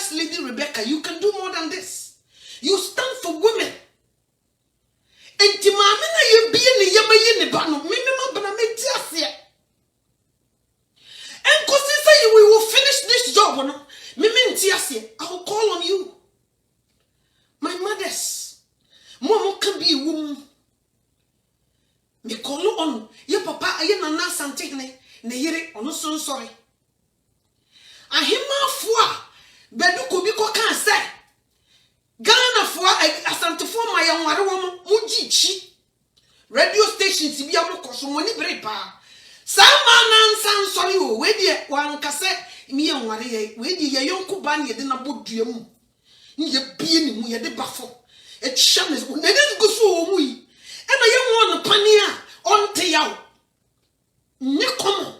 First Lady Rebecca, you can do more than this. You stand for women. And Timamina, you be in the Yamayin Bano, minimum Banametiasia. And because say we will finish this job, Mimentiasia, I will call on you. My mothers, Momo can be a woman. Me call on your papa, I am not something, Neyere, or no so sorry. I hear my foie, Beduko Biko can't say. Ghana for a Santa for my young woman, Mujichi. Radio stations, Biamo money brepa. Some man sound sorry, where dear one cassette, me and Maria, where dear young Kubani didn't about you. You being me at the buffalo. It shames when they didn't go so we. And I young one pania on Tayao. Nyakomo.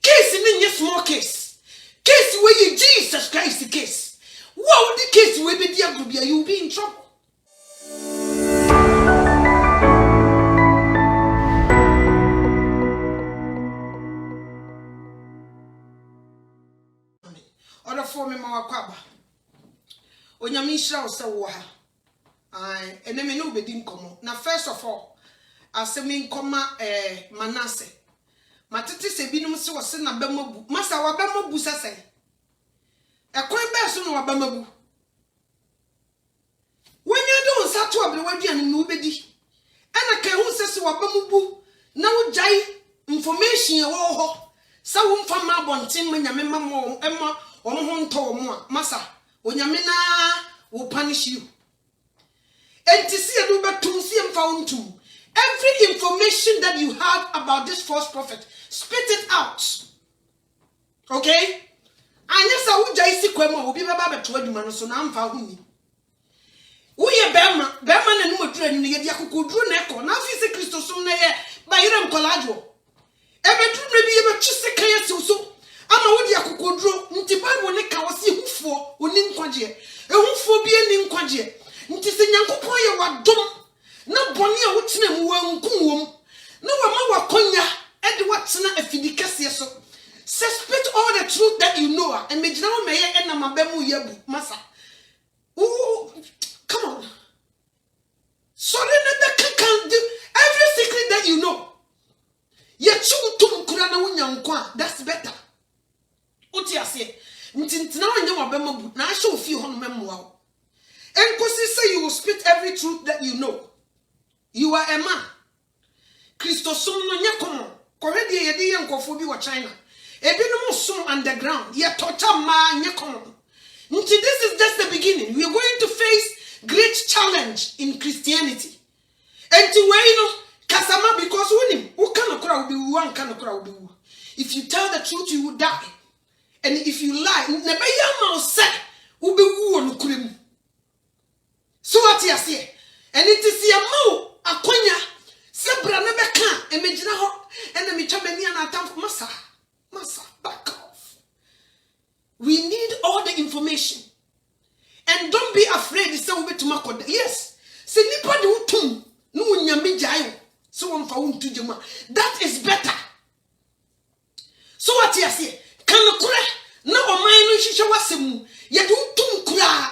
Case in your small case. Case where you Jesus Christ the case. What would the case where be dear Grubia, you'll be in trouble. Order for me, Mawakwaba. Onyamisha Osawaha. Aye, and then me no be dim komo. Now, first of all, I say me koma Manasseh. Matiti se binum se wase na bemabu. Masa wa bemabu sase. E kwan be so na wa bemabu. Wanya do nsato abre waduane no bedi. Ana kai hu sese wa bemabu na wo jai information e wo ho. Sa wo mfa ma bonten manyame mama emma wo ho nto wo a. Masa onyame na will punish you. And to see a every information that you have about this false prophet, spit it out. Okay? And yes, I would just see Kwema will be about 20 minutes so now I'm found. We are Bema and Mutren, Yaku drew neck on. Now, Fisa Christo soon by Iram Collajo. Every two may be able to say so. I'm a wood Yaku drew, Ntiba will neck our see who for, who nin quadje, and who for be an inquadje. Ntisenyankopoye wa dom na boni a wotena mu wankum na wama wakonya e de watena afidikase so suspect all the truth that you know and mejina wo meye e na mabemu yabu masa ooh come on so then can do every secret that you know ye chuntum kura na wonyankwa that's better oti ase ntintina wanya mabemu na ahye ofi ho no memwa. And because he say you will spit every truth that you know. You are a man. Christos no nyakomo. Koredi yedi yankofo bi wa China. Ebinom sum underground. Ye torture ma nyakomo. Nti this is just the beginning. We are going to face great challenge in Christianity. And to where you know kasama because unim ukanokura will be one kanokura will be. If you tell the truth you will die. And if you lie, never yama say will be won kurim. So what you say? And it is your mouth, a quenya, Sebra never can, and Majina Hop, and the Michamania and Atam Massa. Massa, back off. We need all the information. And don't be afraid to say over to Mako. Yes, say nipadi utum, no nyami jayo, so one found to Juma. That is better. So what you say? Can kure, no mine shisha wasimu, yet utum kura.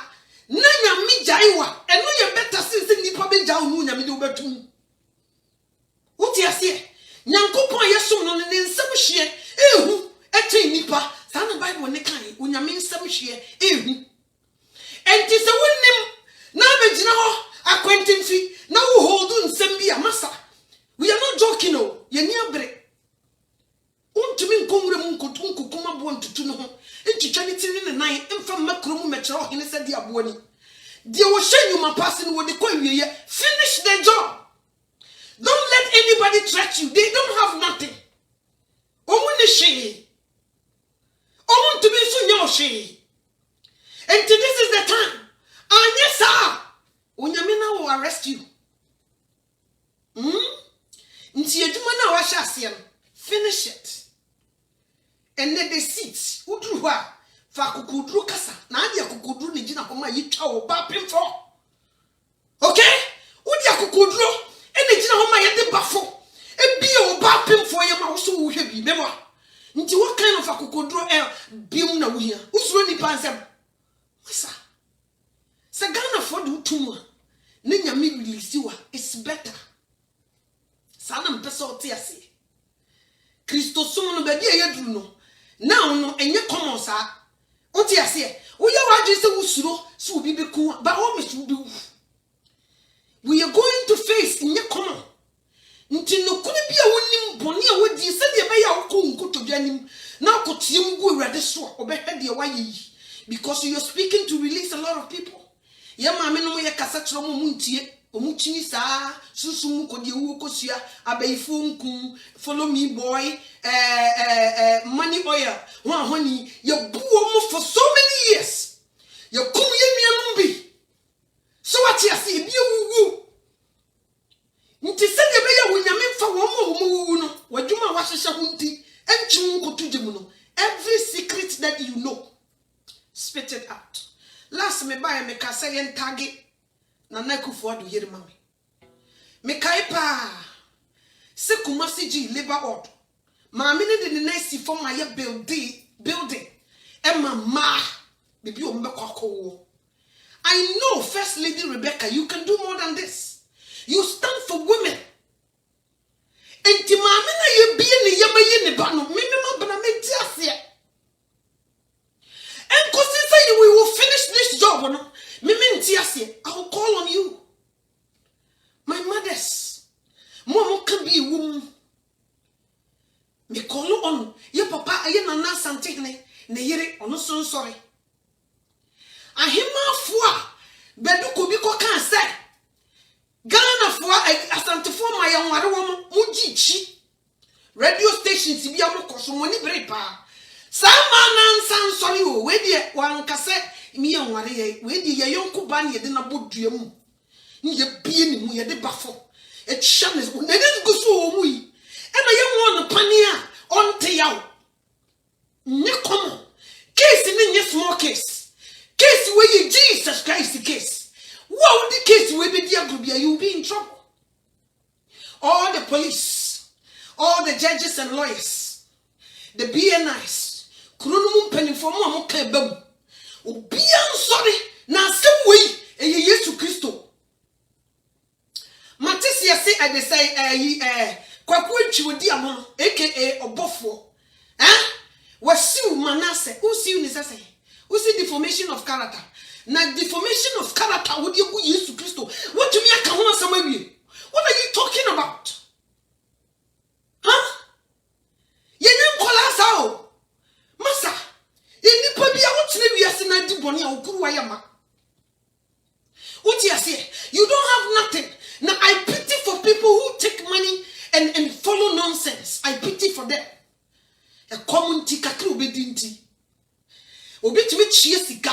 Nanya mi jaiwa eno ye better since nipa be jaw nu nya mi de obetum wuti ase nyankopon yesom no ne nsem hye ehu ete nipa sa na bible ne kan onyame nsem hye ehu enti se wonnim na be gina ho akwantimfi na wo hold nsem bi amasa. We are not joking no ye ni abre untumi nkomure mu nkokuma bo ntutu no ho ntwitwa ni tiri ne nan emfa makro mu mekere ho ne se dia bo ani dia wo hye nyuma pass no wo de kwawiye finish the job. Don't let anybody threat you. They don't have nothing. Omuni she omuntumi so nya she. And this is the time anya sa onyame na will arrest you. Nti eduma na wa hye ase no finish it. And then the seats udru hwa fa kukudru kasa na ade kukudru ne gina homa yitwa wo ba pemfo. Okay? Udi akukudru ene gina homa yede bafo ebie wo ba pemfo ye ma wo so wo hwe bi memo. Nti what kind of akukudru bium na wo hia usuro ni pansem Masa. Sa Ghana for do tuma. Ne nyame release wa it's better. Sa na mpesa otiase. Kristo som no baabi ayeduru no. Now no enye common sa. Otiase. Oya waje se wusuro so obi beku ba o me so bi. We are going to face inye common. Nti no kuni bia wonim boni a wodi se de be ya woko nkotodwanim na akotiem gu awrade so obehwe de waye because you are speaking to release a lot of people. Ye maame no ye kasa kiro mo muntie omuchini saa susum ko de wo kosua abayifo nku follow me boy money oil ho ahoni ye buo mo for so many years ye kum ye nuanum bi so what you see bi wuwu nti se de be ya wonyame fa wo mo wuwu no wadwuma wahhehye ho nti entwum kotudwem no every secret that you know spit it out. Last me buy me ka say en tagi na Akufo Addo yeri mame me kai pa se Kumasi G labor order ma me ne de na si for my building e mama bibi o mbekwakowo. I know First Lady Rebecca, you can do more than this. You stand for women. Enti maame na ye bie ne yemaye ne ba no me bana me ti ase. And consider we will finish this job, no? I will call on you. My mothers, Momo can be a woman. Me call on your papa, I am not something, ne yere, or no so sorry. I hear my four, Bedu Kubiko can say. Ghana for I stand for my young woman, Mujichi. Radio stations, be a moco, money brepa. Sama nan sorry o we de wan kase mi anware ye we de ye yonko ba ne de na bodua mu ni ye bie ni mu ye de bafo e chanes na de go so o mu yi e na ye won pani a onte yaw nye komo case ni nye small case we ye Jesus Christ case wow the case we be dia group you will be in trouble. All the police, all the judges and lawyers, the BNIs Kurunum penny for mo ka bam. Obian sorry na asem we eye Yesu Kristo. Matesia say I dey say kwaku antwi amon aka obofo. Wasiu Manase usiu ni sase. Usi deformation of character. Na deformation of character wo dey gu Yesu Kristo. What do me aka ho asem awie? What are you talking about? Huh? Yenye kola sao. Masa, any pabia what's we are saying di boni or kuruayama. What you say? You don't have nothing. Now I pity for people who take money and follow nonsense. I pity for them. A common tika krubedinti. Obit me chiesiga.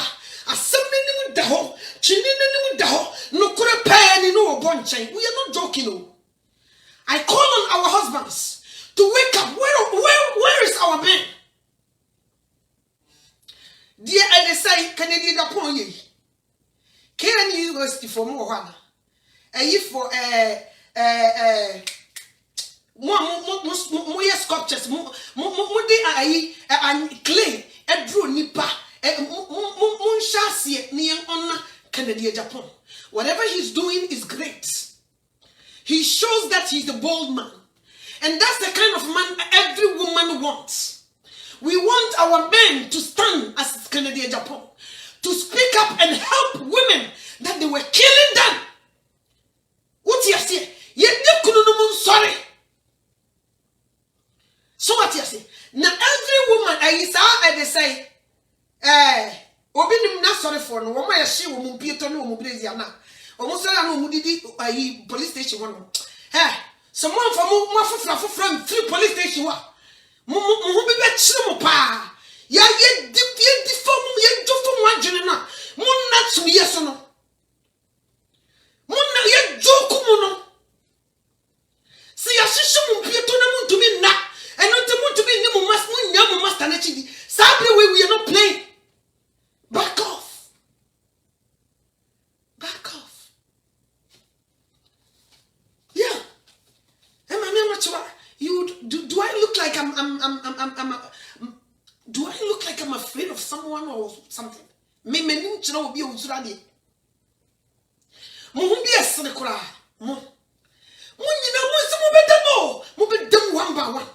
A something the ho, chinin the ho, no kura penny no bonchain. We are not joking. No. I call on our husbands to wake up. Where is our man? Dear I say Canadian upon ye. Can University for more one? For more sculptures, more and clay, a drew nipa, Munshasi, near on Canadian Japan. Whatever he's doing is great. He shows that he's a bold man. And that's the kind of man every woman wants. We want our men to stand as Canadian Japan, to speak up and help women that they were killing them. What you say? Sorry. So what you say? Now every woman I say, obinim na sorry for no woman she wo mpieto no wo brezia na. Omo sala no mudidi police station one. Someone from mo free police station wa. Mo be chire mo pa ya ye di form ye do form adwene na mo na to ye so no mo na ye joku mo no si ya hihye mo pieto na mo ntumi na eno te mo ntumi ni mo mas mo nya mo master na chidi sabre we are not playing. Back off. Yeah. You do I look like I'm do I look like I'm afraid of someone or something? chira obi ozura de mo hu bi esere kura mo nyina mo se mo bedam one by one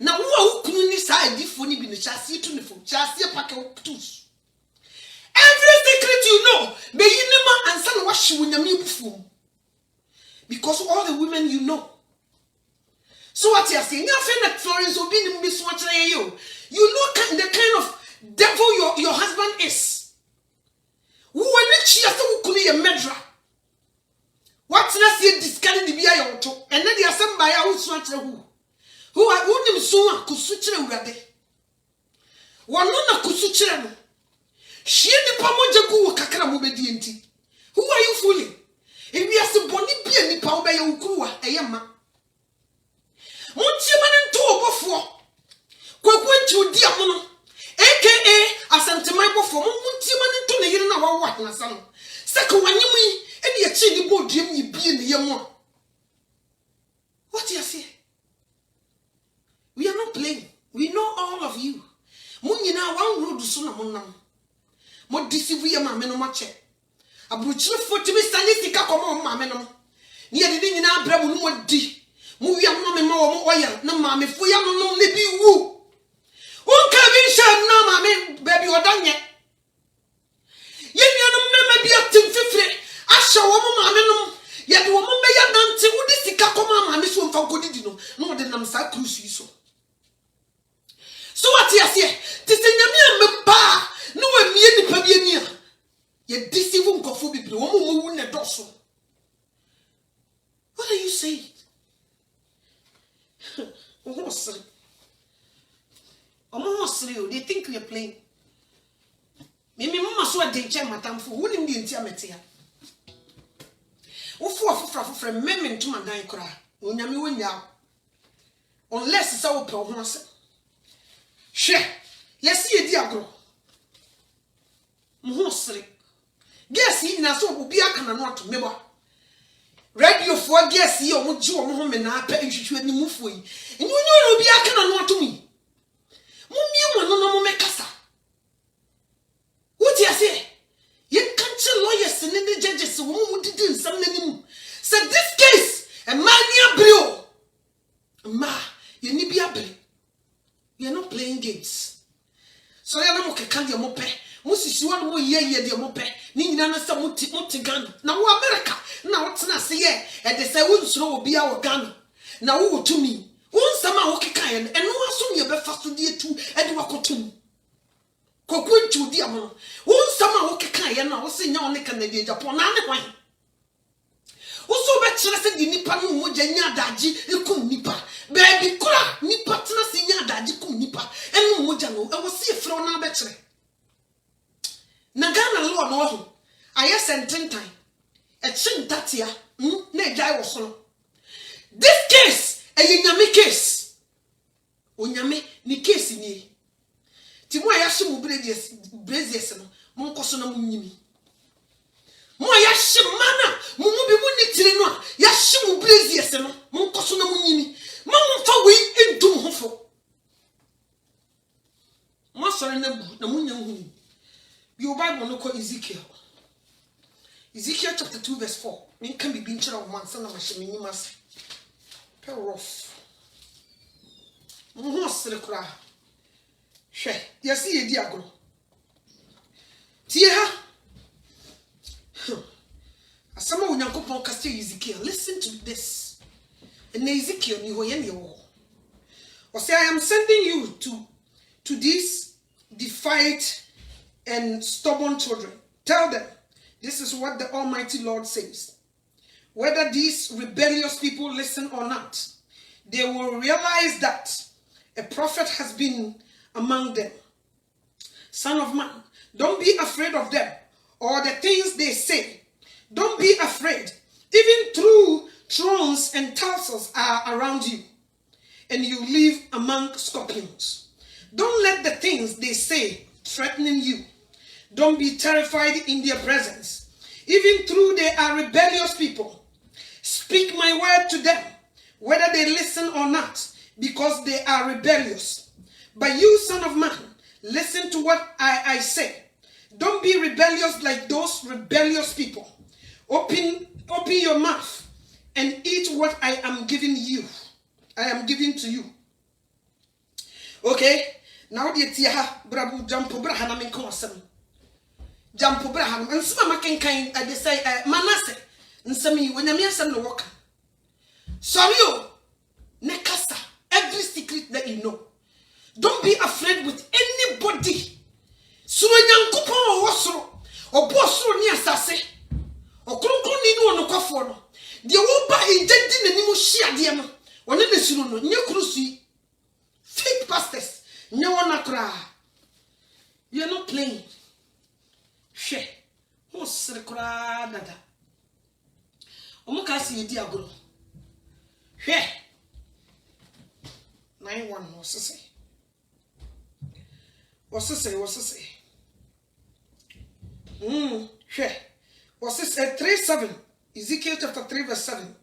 na wo a ukunu ni sa adifo ni bi no chase tu ne fo chase pake tus every secret you know be yinema ansa na wahye wonyame bufu because all the women you know. So what you are saying, you're Florence will be in Miss you know the kind of devil your husband is. Who are not she as who could be a medra? What's not see discarding the beer and then they are some by our swatch who are wooden so could switch them ready. One nona could switch them. She the Pamojaku Kakara Mubedienti. Who are you fooling? If we are so bonny be any power by your crew, a yamma. Muntiman to before. Quaquentu diamono, aka Asantema before Muntiman to the Yena Wat na son. Second one you mean, and your chili boat dream you be in the yamma. What do you say? We are not playing. We know all of you. Munina one road to Sunamunam. What deceive we a mamma mache? A brutal foot to be Sanistica come on, mamma. Near the dinner, Bravo, what D. Movie am no more oil, no mammy, for you no be woo. One cabin shall no mammy, baby, or done yet. Yet you may be up to 50. I shall woman, yet woman may have done to this Kakoma, mammy, so for good, no, the Namsa cruise so. So what you say? Tis a yammy ba, no, a mere Pabiania. Yet this even coffee be the woman in a dorsal. What are you saying? They think we are playing. Maybe Mamma so a danger, madame, for wouldn't be in Tiametia. Oh, for amendment to my dying cry. Unyami win ya. Unless it's our problem. Share. Yes, see a dear girl. Mostly. Guess he na so will be a can not to member. Radio for guess you or Joe Mohammed and I pay you any move for you. And you know be a can not to me. Mummy, no make casa. What do you say? You can't tell lawyers and the judges who didn't some name. Said this case, a man near Brio. Ma, you need be a play. We are not playing games. So I don't can't your mope. Musi one more year, dear mope. Nina some multi-gun. Now, America. Now, what's not say, and they say, wouldn't slow be our gun. Now, who to me? One summer, okay, kind, and no soon you be fast to dear too, and walk to Coquin to Diamond. One summer, okay, kind, and I was saying, no, Canadian Japan, and wine. Also, bachelor the Nipa no Mojanya Daji, you couldn't nipa. Baby, Kura, Nipa, Tennessee, Daji, couldn't nipa, and Mojano, I was see a floor now bachelor. Nagana law no. I sent time. A chin tatia, ne jai was so. This case, a yami case. Unyame, ni case ni. Timo yashimu brazies, Moncosona munimi. Mo yashimana, Mumubi munitireno, Yashimu brazies, Moncosona munimi. Mamma for we into Hofo. Master and the Munyam. Your Bible no call Ezekiel. Ezekiel chapter 2 verse 4. Me can be being of one son of a shimmy must pay rough. Most the cry. She, you see a dear girl. Tia. As someone will not go on Castle Ezekiel. Listen to this. And Ezekiel, you were in your wall. Or say, I am sending you to these defied and stubborn children. Tell them, this is what the Almighty Lord says. Whether these rebellious people listen or not, they will realize that a prophet has been among them. Son of man, don't be afraid of them or the things they say. Don't be afraid. Even true thrones and tassels are around you, and you live among scorpions. Don't let the things they say threaten you. Don't be terrified in their presence. Even though they are rebellious people, speak my word to them, whether they listen or not, because they are rebellious. But you, son of man, listen to what I say. Don't be rebellious like those rebellious people. Open your mouth and eat what I am giving you. I am giving to you. Okay? Now the tia brabu jump brahana min konsam. Jump brahana and some making kind I say Manasseh and some when you some no work. Sorry, nekasa every secret that you know. Don't be afraid with anybody. Suro nyankopon wosoro obosoro ni asase okronkron ni no nokofo no de wo ba ejedi nanim hia de no one de suro no nye krusu fake pastors nye wona kra. You are not playing. She who sere kra dada omuka si edi agoro hwe 91 what's it say? What's it say? 3:7. Ezekiel chapter 3 verse 7.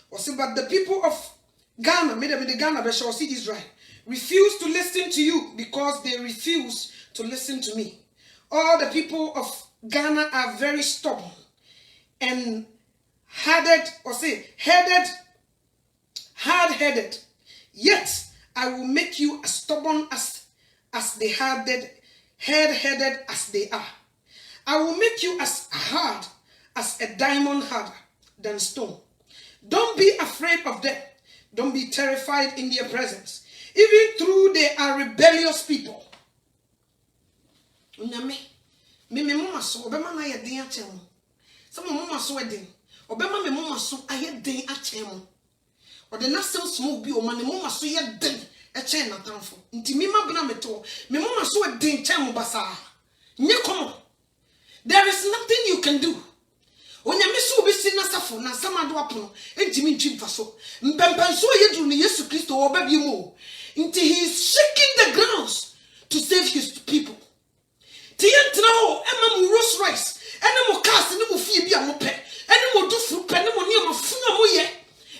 What's it? But the people of Ghana, made the Ghana, but shall see Israel, refuse to listen to you because they refuse to listen to me. All the people of Ghana are very stubborn and hard-headed. Yet I will make you as stubborn as they hard-headed as they are. I will make you as hard as a diamond harder than stone. Don't be afraid of them. Don't be terrified in their presence. Even though they are rebellious people. Unyame, me mama so obema na ye den ache mo. Some mama so edin. Obema me mama so aye den ache mo. Ode na sem smoke bi o ma ne mama so ye den eche na tanfo. Nti mi ma bna meto. Me mama so edin che mo basa. Nye komo. There is nothing you can do. Onyame so obi si na safo na samado apono entimi ntwi mfaso. Mpempenso yedru ne Yesu Kristo wo ba bi mu. Nti he is shaking the grounds to save his people. Tientra ho ema mu Rolls Royce ene mo cars ne mo fie bi a mo pe ene mo du fru pe ne mo ne mo funa mo ye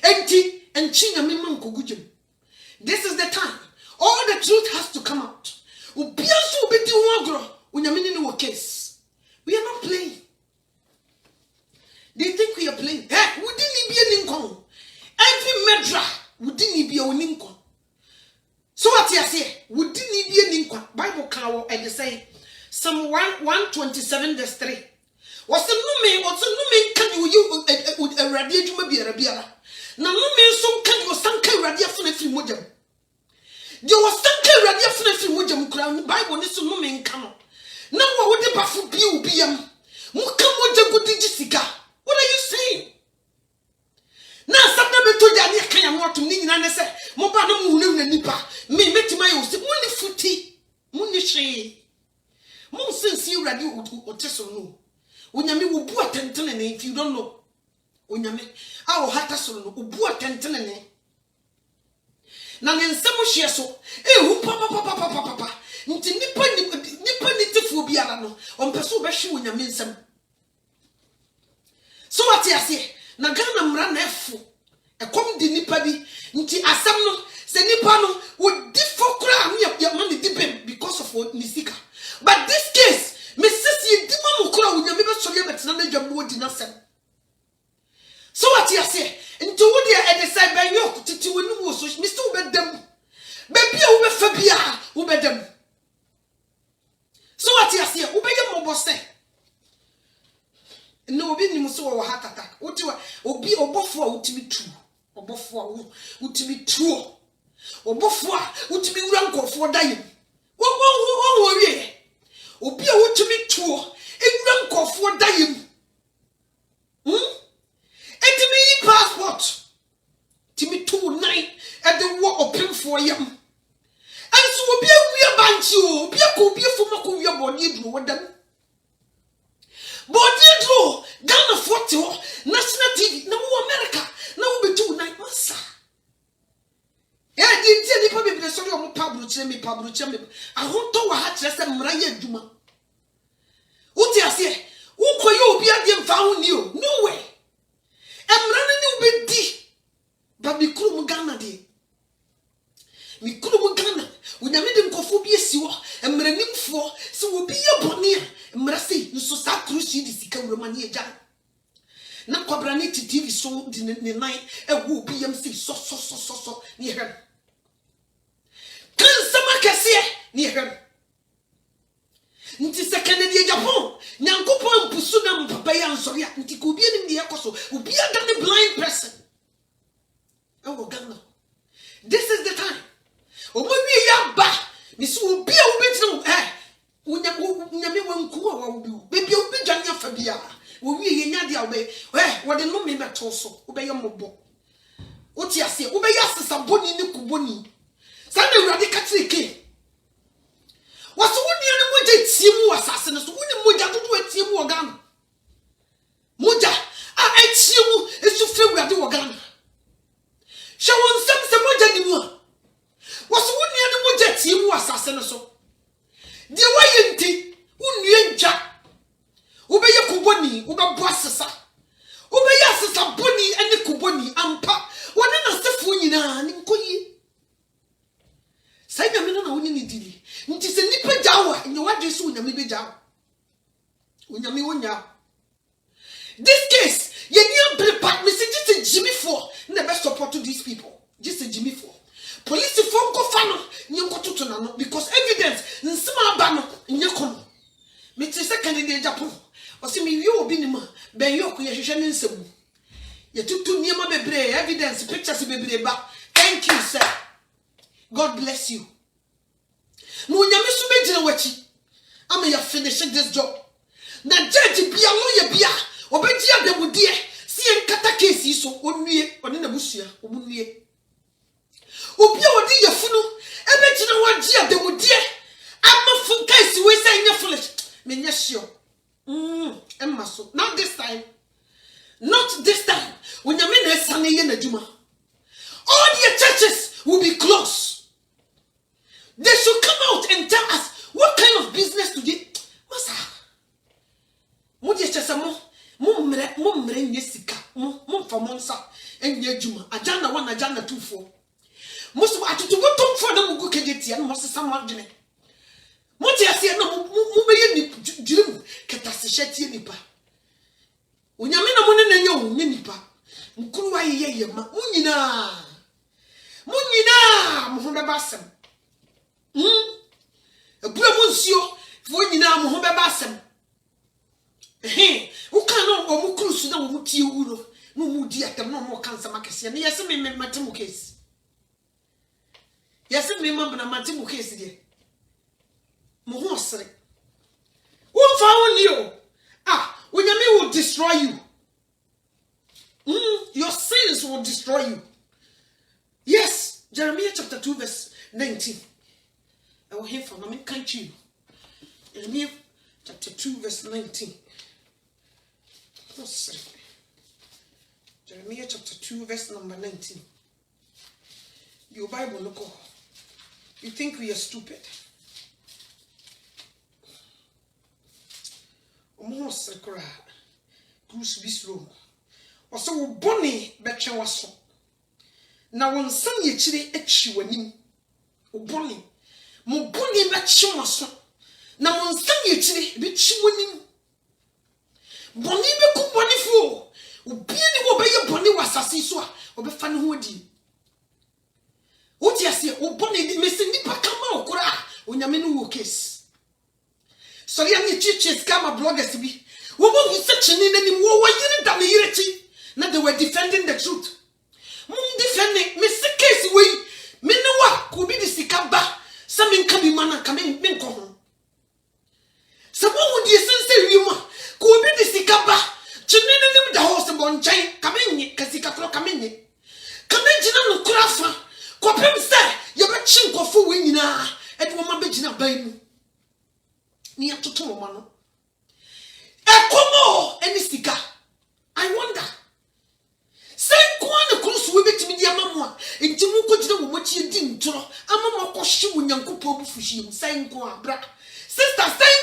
enti enchi nyame man kogudjem. This is the time all the truth has to come out. Obiaso obedi ho agro onyame ne wo case. We are not playing. They think we are playing. Hey, we didn't be an income. Every medra we didn't be an income. So what you say? We didn't be an income. Bible cow and they say Psalm 127 verse 3. What's the no can you a radiation maybe a rabiara? Now no man so can you sanka radiation from Mojam. There was sanka radiation from Mojam crown. Bible needs to no man come. Now what would the bafu be? Muka Moja Budijisiga. What are you saying? Now, sometimes to Jania can want to mean and say, Mobano Munu Nipa, me met my own, only footy, Munishi. Mon since you radio or Tessono. Unyami will boo attendant if you don't know. Unyami, our Hatason, who boo attendant. Now, in some so, papa, Nipa Nitifubiano, on Pesu Bashu in your minsam. So what you say? Nagana mra nefu. E kom di nipa bi nti asem no se nipa no would differ kra ya man di because of nisika. But this case, me sisi di ma mo kra wonya me be so ye betina na dwam no di na sem. So what you say? Nti wo dia e de say ben yo titi wonu wo so me still be dem. Be bia wo be fa bia wo be dem. So what you say? Wo be ye mo bosse. No obi ni muso wo heart attack. Oti wa obi obofo a utimi tu. Obofo a utimi tu. Obofo a utimi wura nkofo dayem. Wo wie. Obi a utimi tu. Ewura nkofo dayem. Etimi yi passport. Timi tu 9 e de wo open for yam. Anso obi a wi banchi o. Obi a ko obi fo mako wi body duro wadam. Body draw, Ghana 40 national TV, no America, no be 2 night massa. Yeah, didn't tell the public sorry on Pablo Chemi. I want to watch us and Maria Duma. What you say? Who could you be at them found you? No way. I'm running you bit D. But me kuru Ghana de. Me kuru Ghana. When I made them cophobia siwa, and running for so will be a bonnier, and mercy, nso sa cruise di sika wurama ne agya na kwabra ne TV so di ne nan ewu obi yam sei so ne hwem kan sama kese ne hwem nti sekene di Japan nyankopon pusu na mpapa ya nsori a nti ko obi anim ne yakoso obi ada ne blind person ewo Ghana. This is the time omo wi ya ba mi so obi a wo betina unyame wanku a wo bi bebi obi dwane afa bia wo wi ye nyade a wo de no me beto so wo be ye mobo wo ti ase wo be ya sesa boni ne kuboni sa na urade ka trike waso woni ne moja tiemu asase ne so woni moja dodo atiemu organ moja a atiemu esu fe urade organ she won sem se moja ni mu a waso woni ne moja tiemu asase ne so de wayenti unue nja ubeye kuboni ubabo asesa ubeye asesa boni ene kuboni ampa wona na sefu nyina ni nkoyi sai na me na woni ni dili nti se nipa jawa nye wadwe so unyame be jawa unyame wonya this case ye ni prepare me se just Jimmy for na be support to these people just Jimmy for police phone ko fa no nyenkototo na no because evidence nsema aba no nyekono me ti se candidate Japan o se me wi obi ni ma ben yo ko ye hwehwe ne nsemu ye tutu niema bebre evidence pictures bebre ba thank you sir, God bless you. No nyame so begina wachi ama ya finish this job na judge bia lawyer bia obeji adamudie si enkata case so onue one na busua omunue obi a wodi yafunu ebe gina waji adamudie ama fun case we say nya foolish me nya sure emma so not this time when you mean esane ye na juma all the churches will be closed. They should come out and tell us what kind of business to do. Masa mudi chesa mo mre nyesika mo fa monsa enye juma ajana 1 ajana 2 4 musu atutu gotom for dem go kegeti an mo sesa mo adwene mo ti ase na mo beye ni jirim ketase hyetie nipa onyame na mo ne nanye o nye nipa nkuru wa ye ma munyina mo ho beba asem ebura mo nsio fo nyina mo ho beba asem uka no o mu kuru su na o mu tie wuro no mu di atam no mo kansa makese ne yesi me matemu case yesi me mambana matemu case de mo ho osere wo fa woni o onyame will destroy you. Your sins will destroy you. Yes, Jeremiah chapter 2 verse 19. I will hear from him. Can't you? Jeremiah chapter 2 verse 19. Jeremiah chapter 2 verse number 19. Your Bible, look. You think we are stupid? Almost cry. Cruise be slow. Or so bonny betcha was so. Now one son ye chili etchi wanim. O bonny. Mo bonny betcha was so. Now one son ye chili betchi wanim. Bonny be cook bonny for. O beany will be your bonny was a siswa. Or be fan hoodie. What you say? O bonny the missing nipa come out. When you mean case. So ya ni churches kama bloggers bi wo mo search ni nani wo yiri da me yireti na they were defending the truth defending me se case we me ne wa ko bi di sika ba sa me nka bi mana ka me nko ho sa mo wo di sense wi mo ko bi di sika ba chini ne da ho se bon chan ka me nyi ka sika tro ka me nyi ka me gina no kura fa ko pem se ye be chi nkofo we nyina e de wo ma be gina ban mu ni atoto mo no ekomo eni sika. I wonder say kwa na krusu we betimi di amamu a enti mu ko gina wo machi di ntoro amama ko hye wo nyankopɔ bu fuhie say nkwa bra sister say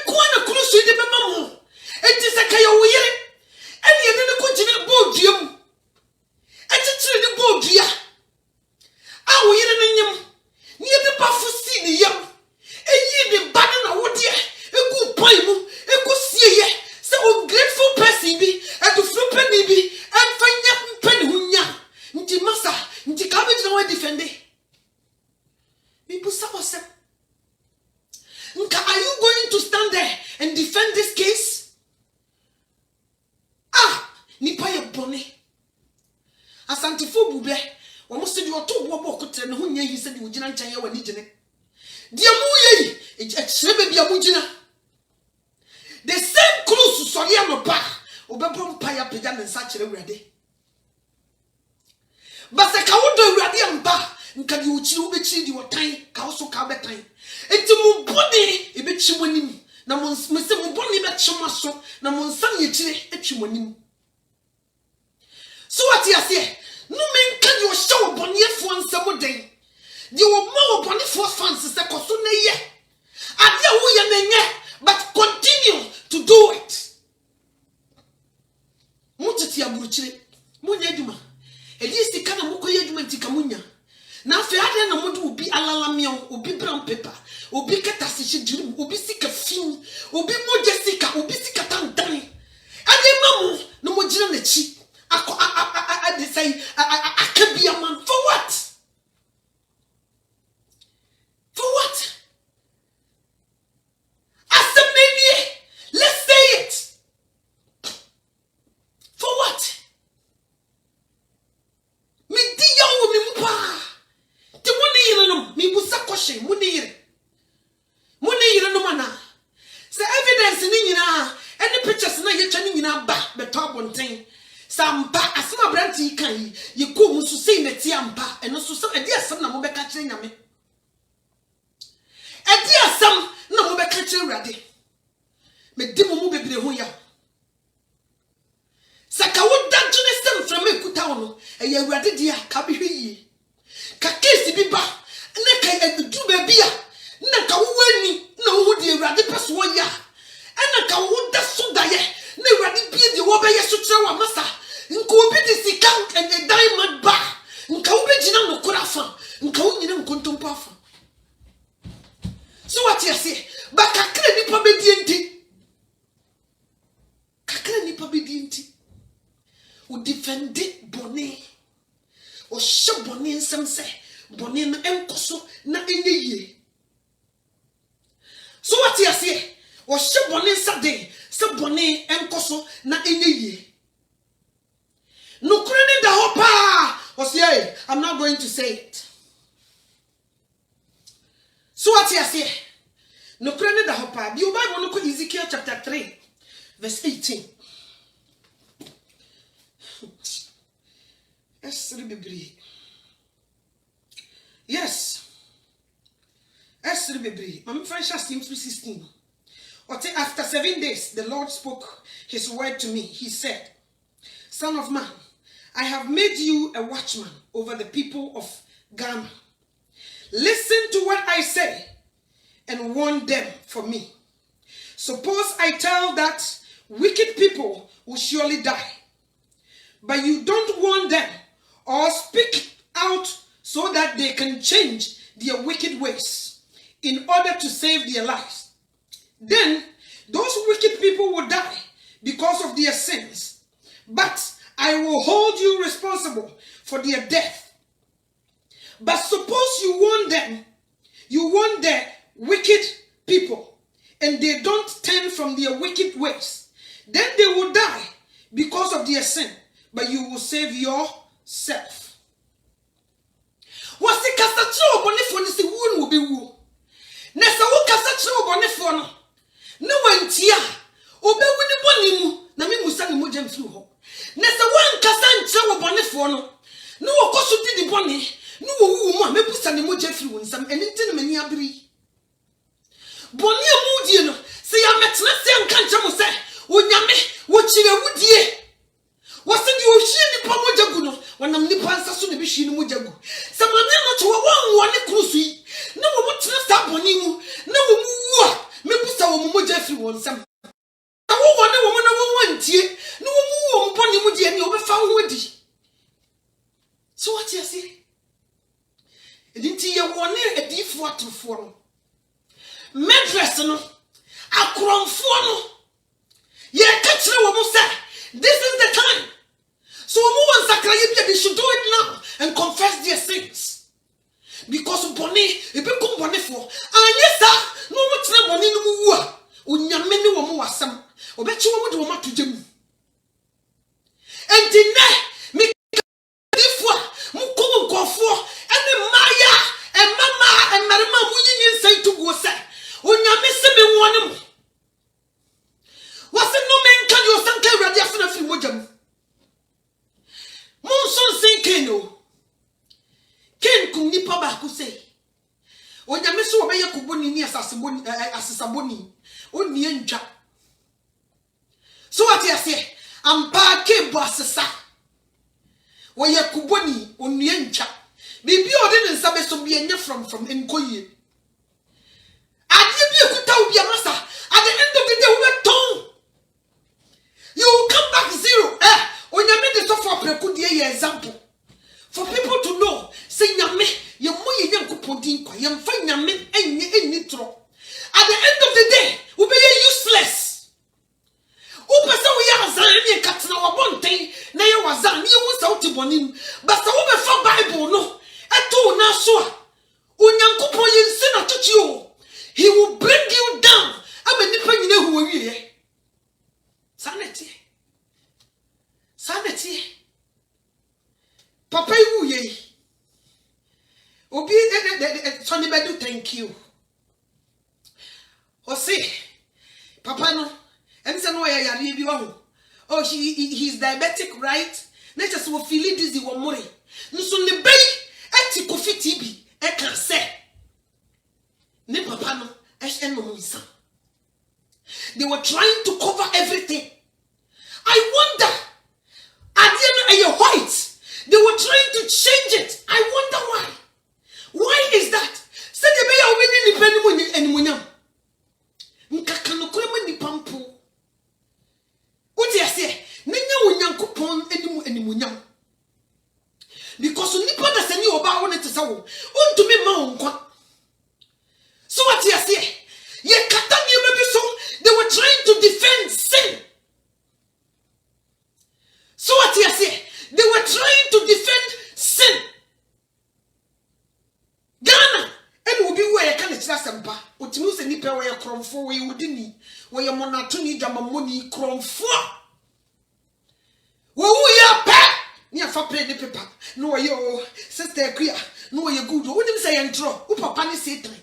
nkwa na krusu di be mamu enti se kaya wo yire eni ene ne ko gina bodua mu enti kire ni bodua a wo yire ne nyem ni de bafu si ni yam eyi de bana na wode mu eko sieye se ungrateful person bi edufru pani bi emfanya mpani hunya nti masa nti ka be jina wa defend Bibusa wasem. Are you going to stand there and defend this case? Nipa ye bone. Asantifo bube. Omo se di oto bo kotre ne ho nya yi se di ogina nchan ye wani gine. Di amu ye yi echire bia mu gina. The same close so ya no ba. Obebo mpa ya pega ne nsa kire wurade. Base ka wodo wurade amba. Nka di uchiri ubechiri di wotan ka oso ka betan enti mu bodi ebechi monim na mo se mu boni bechi maso na mo nsan ye chire etwi monim so what you say no men can you show boni efo nsam den di wo ma boni fo fans se koso na ye ade wo ye na nye but continue to do it mu tete aburuchire mu nya aduma edisi kana mu koye aduma ntika munya na fe ade na modu obi alalamio obi brown paper obi ketasi shidirim obi sika fin obi moje sika obi sika tantan ade mamu no mojina na chi akọ ade say akabia man for what asemenie let's say it for what me di yawo mi mpa ti muni yire no mi busa question muni yire no mana se evidence ni nyina any pictures na ye twa ni nyina ba beto abonten sampa asema branti kan ye ko mu so sei meti ampa eno so so edi asem na mo beka kire nyame edi asem na mo beka kire urade me di mo bebre ho ya saka wo dajune sem from ekuta wo no e ya urade dia ka bi hwi ka case bi ba na ka edu ba bia na ka wo ani na wo di urade peso wo ya na ka wo da so da ye na urade bia di wo ba ye so kire wa masa nko obi di sika and diamond ba nka wo be gina no kura fa nka wo nyina nkontompo afa so what you say ba kakra nipa be di enti o defend boni o shoboni nsem se boni na enkoso na enye so what you say o shoboni sade se boni enkoso na enye no kreni da hopa o say I'm not going to say it so what you say no kreni da hopa the Bible no ko Ezekiel chapter 3 verse 18 Yes. Esther Bibri. I'm French 16. After 7 days, the Lord spoke his word to me. He said, Son of man, I have made you a watchman over the people of Ghana. Listen to what I say and warn them for me. Suppose I tell that wicked people will surely die, but you don't warn them or speak out so that they can change their wicked ways in order to save their lives. Then those wicked people will die because of their sins, but I will hold you responsible for their death. But suppose you warn the wicked people, and they don't turn from their wicked ways, then they will die because of their sin, but you will save yourself. What's the castle bonifon is the wound will be woo? Nessa wo castle bonifon. No one tia. Obe winni bonimu na mi musa ni mo jam through ho. Nessa one casan chawo bonifon. No wo koso di di boni. No wo wu mu a mebusa ni mo jam through nsam enti na mani abiri. Boni amudie no. Se ya metna se anka ncha mo se onyame wo chire wudie. Wasi di ohie nipa mojagu no wanam nipa nsa so ne bi hwie ni mojagu samane no to wo won krusu yi na wo mutena sa boni mu na wo mu wu a mebusa wo moja firi won sam na wo won na wo wantie na wo mu wo boni mu de ni obefa ho di so what you say edinti ye won edifo atofo no medress no kromfo ye kachire wo mo say this is the time. So they should do it now and confess their sins. Because boni e be kum boni for anye sa no mo tire boni no mu wu a onyame ne wo mo wasam obechi wo mo de wo ma to gem. Enti ne me difo mo kum nkofo ene maya e mama e marima mu yin nsai to go say onyame se me won mo. Wase no men kan yo sanka awurade afena fi mojam. Monson sin keno. Ken kum nipa ba ku say. Onyame so obeye kuboni ni asaseboni asesaboni. Oni entwa. So what you say? Ampa ke bo asesa. Wo ye kuboni oni entwa. Bibi odi ne nsa be so bi enya from enkoye. Ade bi ekuta obi amasa. At the end of the day we were torn. You will come back zero. Onyame de so for prekudie ye example. For people to know, say nyame, ye mo ye nyankopon din kwa, ye mfa nyame enni tro. At the end of the day, we be useless. Who person we are azan ye katna wabonten, na ye wazan, ye wo sa uti bonim. But sa wo be fa Bible no, eto na so a, onyankopon ye nsi na tochi o. He will bring you down. Ama nipa nyina hu wiye. Sanity. Papa you ye. Obi Sonny Bedu, thank you. O say, Papa no, and say no ya leave you. Oh, he's diabetic, right? Let us will feel dizzy one more. Nso ne bay eti kofi TB e kan say. Ne papa no, no son. They were trying to cover everything. I wonder, at the end of white, they were trying to change it. I wonder why. Why is that? Say the bay already depending on anyone. Nkakano ni pampu. What do you say? Nenya unyankopon anymunyam. Because nipa da sani oba won te sawo. Untumi ma onkwa. So what you say? Ye katani maybe so they were trying to defend sin. So what you say? They were trying to defend sin. Ghana and will be where can it last sempa. Utimu se nipa where kromfo we udini where your monatuni jamamoni kromfo. Wo ya pa ni afa play the paper. No yo sister queer. No you good. Wouldn't say entro. U papa ni Satan.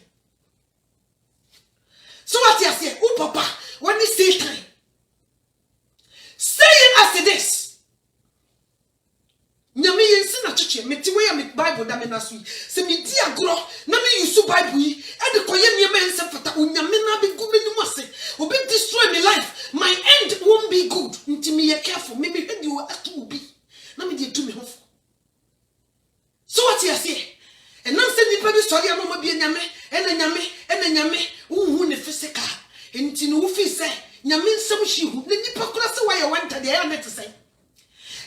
So what you say? U papa when is Satan? Say it as it is. Nyame yensi na chiche meti we ya me Bible da me na so se me di agro na me use Bible yi e de koye me me nse fata onyame na be gu me ni mase obi destroy me life my end won't be good nti me ye careful me hwedi o atu obi na me de tu me ho. So what you say? And now say nipa bi story amama bi nyame ena nyame hu ne physical nti no fi say nyame nsem hyi hu na nipa kura se why wanta de ya net say.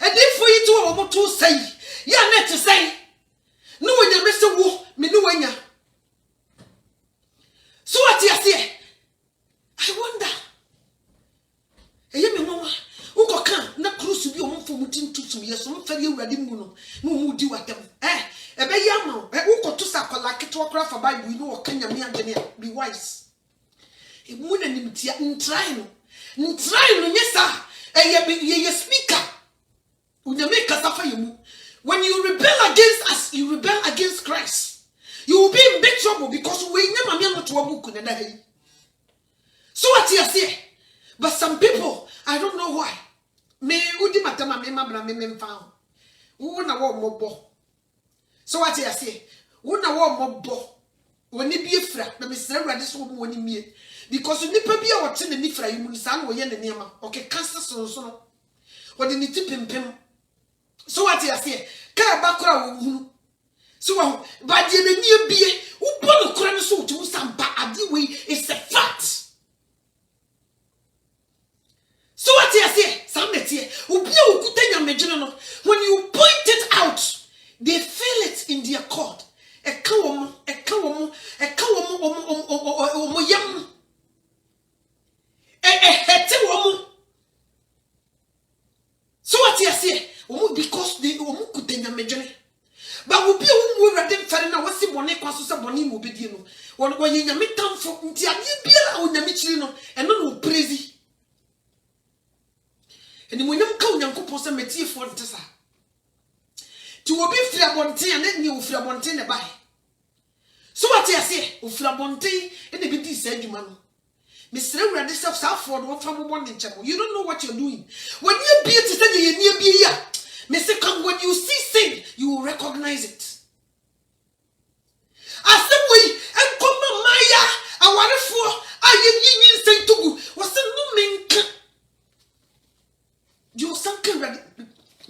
And if we do a to say, ya net to say, no one ya Mr. Wu, me no one ya. So what you say? I wonder. A young mama, who can not cruise to be on for mutin to some years, some fair you ready muno, no do at them. A bay yamo, a who got to suck like a talk for Bible, we know, can you be wise? A wouldn't in trying, yes, sir, a ye speaker. When you rebel against us, you rebel against Christ. You will be in big trouble because we never know to a book. So what you say? But some people, I don't know why. Me udi matama me mabra me memfa. Wo na wo mobo. So what you say? Wo na wo mobo. Woni bi efra na me sere wrade so wo woni mie. Because nipa bi a wote na ni fra yimu san wo ye ne niam. Okay, cancer so no. Wo de ni tipempem. So what you say? Ka bakura wo. So but the near be who born kura no so to some ba adi we is a fact. So what you say? Some net here. Ubi ukutenya mejino no. When you point it out, they feel it in their cord. Eka womo yam. so se boni mo obedi no won nyame tamfo nti ade biara onyame chiri no eno no praise eni mo nyam ka onyankopon se metie fo ntesa ti obi firi abonten ane ni ofiri abonten ne bai so what you say ofiri abonten ene bi di sa adwuma no Mr. Urade self for what from one in chapel. You don't know what you're doing. When you be to say you near be here, Mr. Come when you see sin, you will recognize it. As the way and come Maya, I want for I you say to go. Was the no man you something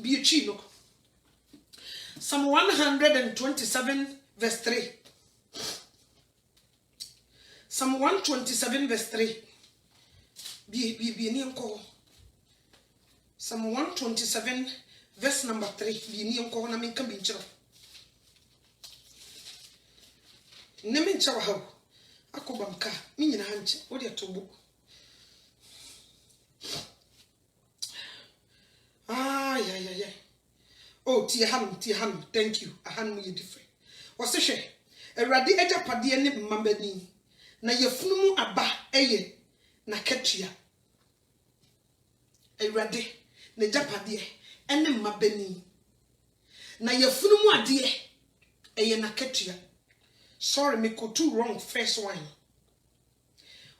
be a chino. Psalm 127 verse 3. Psalm 127 verse 3. Be near call. Psalm 127 verse number 3. Be near call. I mean, come in. Nemin Chawaho. Akobamka. Meaning a hunch. What are you yeah. Oh, Tiahan. Thank you. A hand me different. What's the share? A radi eja padia ne mambani. Na yefunumu aba eye na ketua ewrade na japade ene mabani na yefunumu ade eye na ketua. Sorry, me go too wrong. First one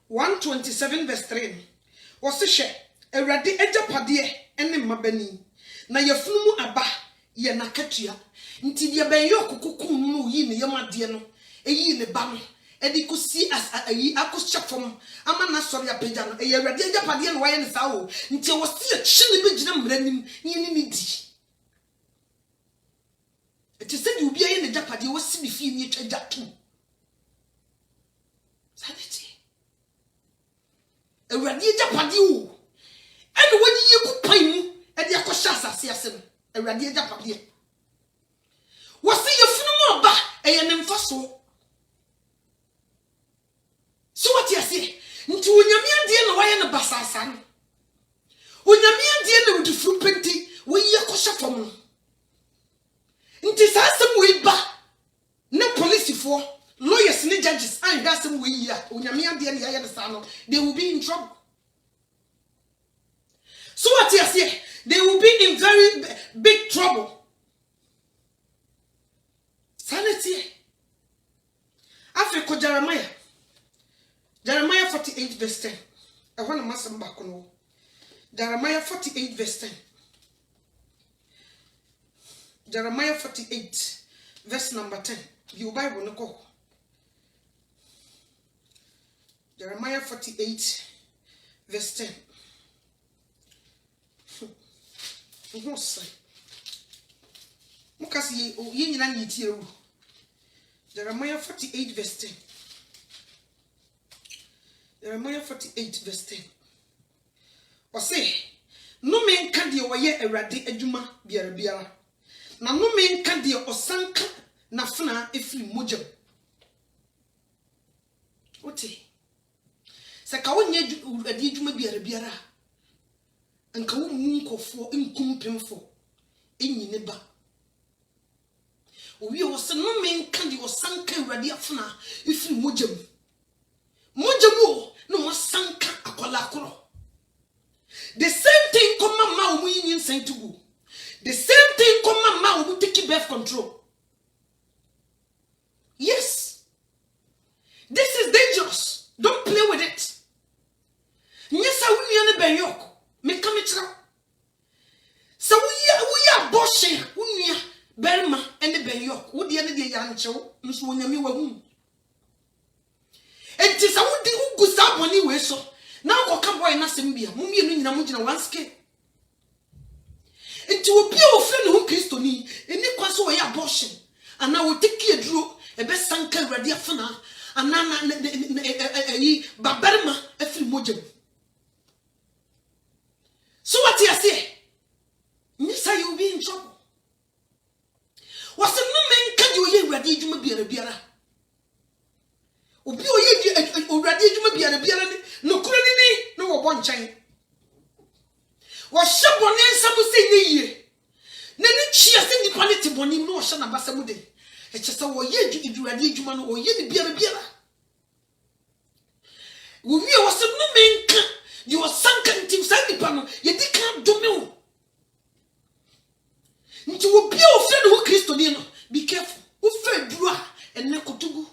127 verse 3 wose hye ewrade ejapade ene mabani na yefunumu aba ye na ketua nti de ben yo kokokun mu yi ne yamade no eyi ne ba no edi ko si as ayi akoscha fom ama na sori apagya no eye awrade agapade no waye ne sawo nti wo si achine be gina mranim ni di eti se di obi aye ne agapade wo si bi fi ni atwa tu saneti awrade agapade wo ene wodi ye ku pan mu edi akosha asase ase no awrade agapade wo si ye funu mo ba eye ne mfaso. So what you say? Nti onyame ade na waye na basasa no. Onyame ade na wodi frupenti wo ye kosha fom. Nti sasem we ba na police for lawyers ni judges and dasem we ya onyame ade na yaye na sa no they will be in trouble. So what you say? They will be in very big trouble. Sanity. Africa Jeremiah 48 verse 10. I want to mass back on. Jeremiah 48 verse 10. Jeremiah 48 verse number 10. Your Bible no go. Jeremiah 48 verse 10. Who say? Mukasi ye nyina nyiti ewu. Jeremiah 48 verse 10. Jeremiah 48 verse 10. O say, no men ka de woye awrade adwuma biara. Na no men ka de osanka na fna efiri mojam. Ote. Se ka wonye awrade adwuma biara. Anka wo mu nkofo nkumpemfo enyi ne ba. Owi o se no men ka de osanka awrade afna efiri mojam. Mojamo no wasanka akola akoro. The same thing come mama omu yin sent to go. The same thing come mama omu take birth control. Yes. This is dangerous. Don't play with it. Nyesa wuni ane ben yok. Me kame chira. Sa wuya abortion wuni berma ane ben yok. Wudi ane de yancho nso wonyame wahu. Enti sa wudi ugusa boni we so na akoka boy na sembia mumie no nyina mugina one scale. Enti obi ofre no Kristo ni eni kwaso we abortion ana wo take aduro ebe sanka awrade afana ana na babarma afiri mojam. So what you say? Nisa you be in trouble. Was no men can you ye awrade adwuma biara. Obi oye awrade adwuma biara ni no kura ni no wo bon chan wo hyebone nsam se ne yie na ni chia se nipa ne te boni no hye na basam de Echesa wo ye adwurade adwuma no wo ye ne biara wo wie wo se no menka ye wo sanka ntim sa nipa no ye di kan dome wo nti wo bia wo fre no Kristo ni no be careful wo fa duro a enne kotugu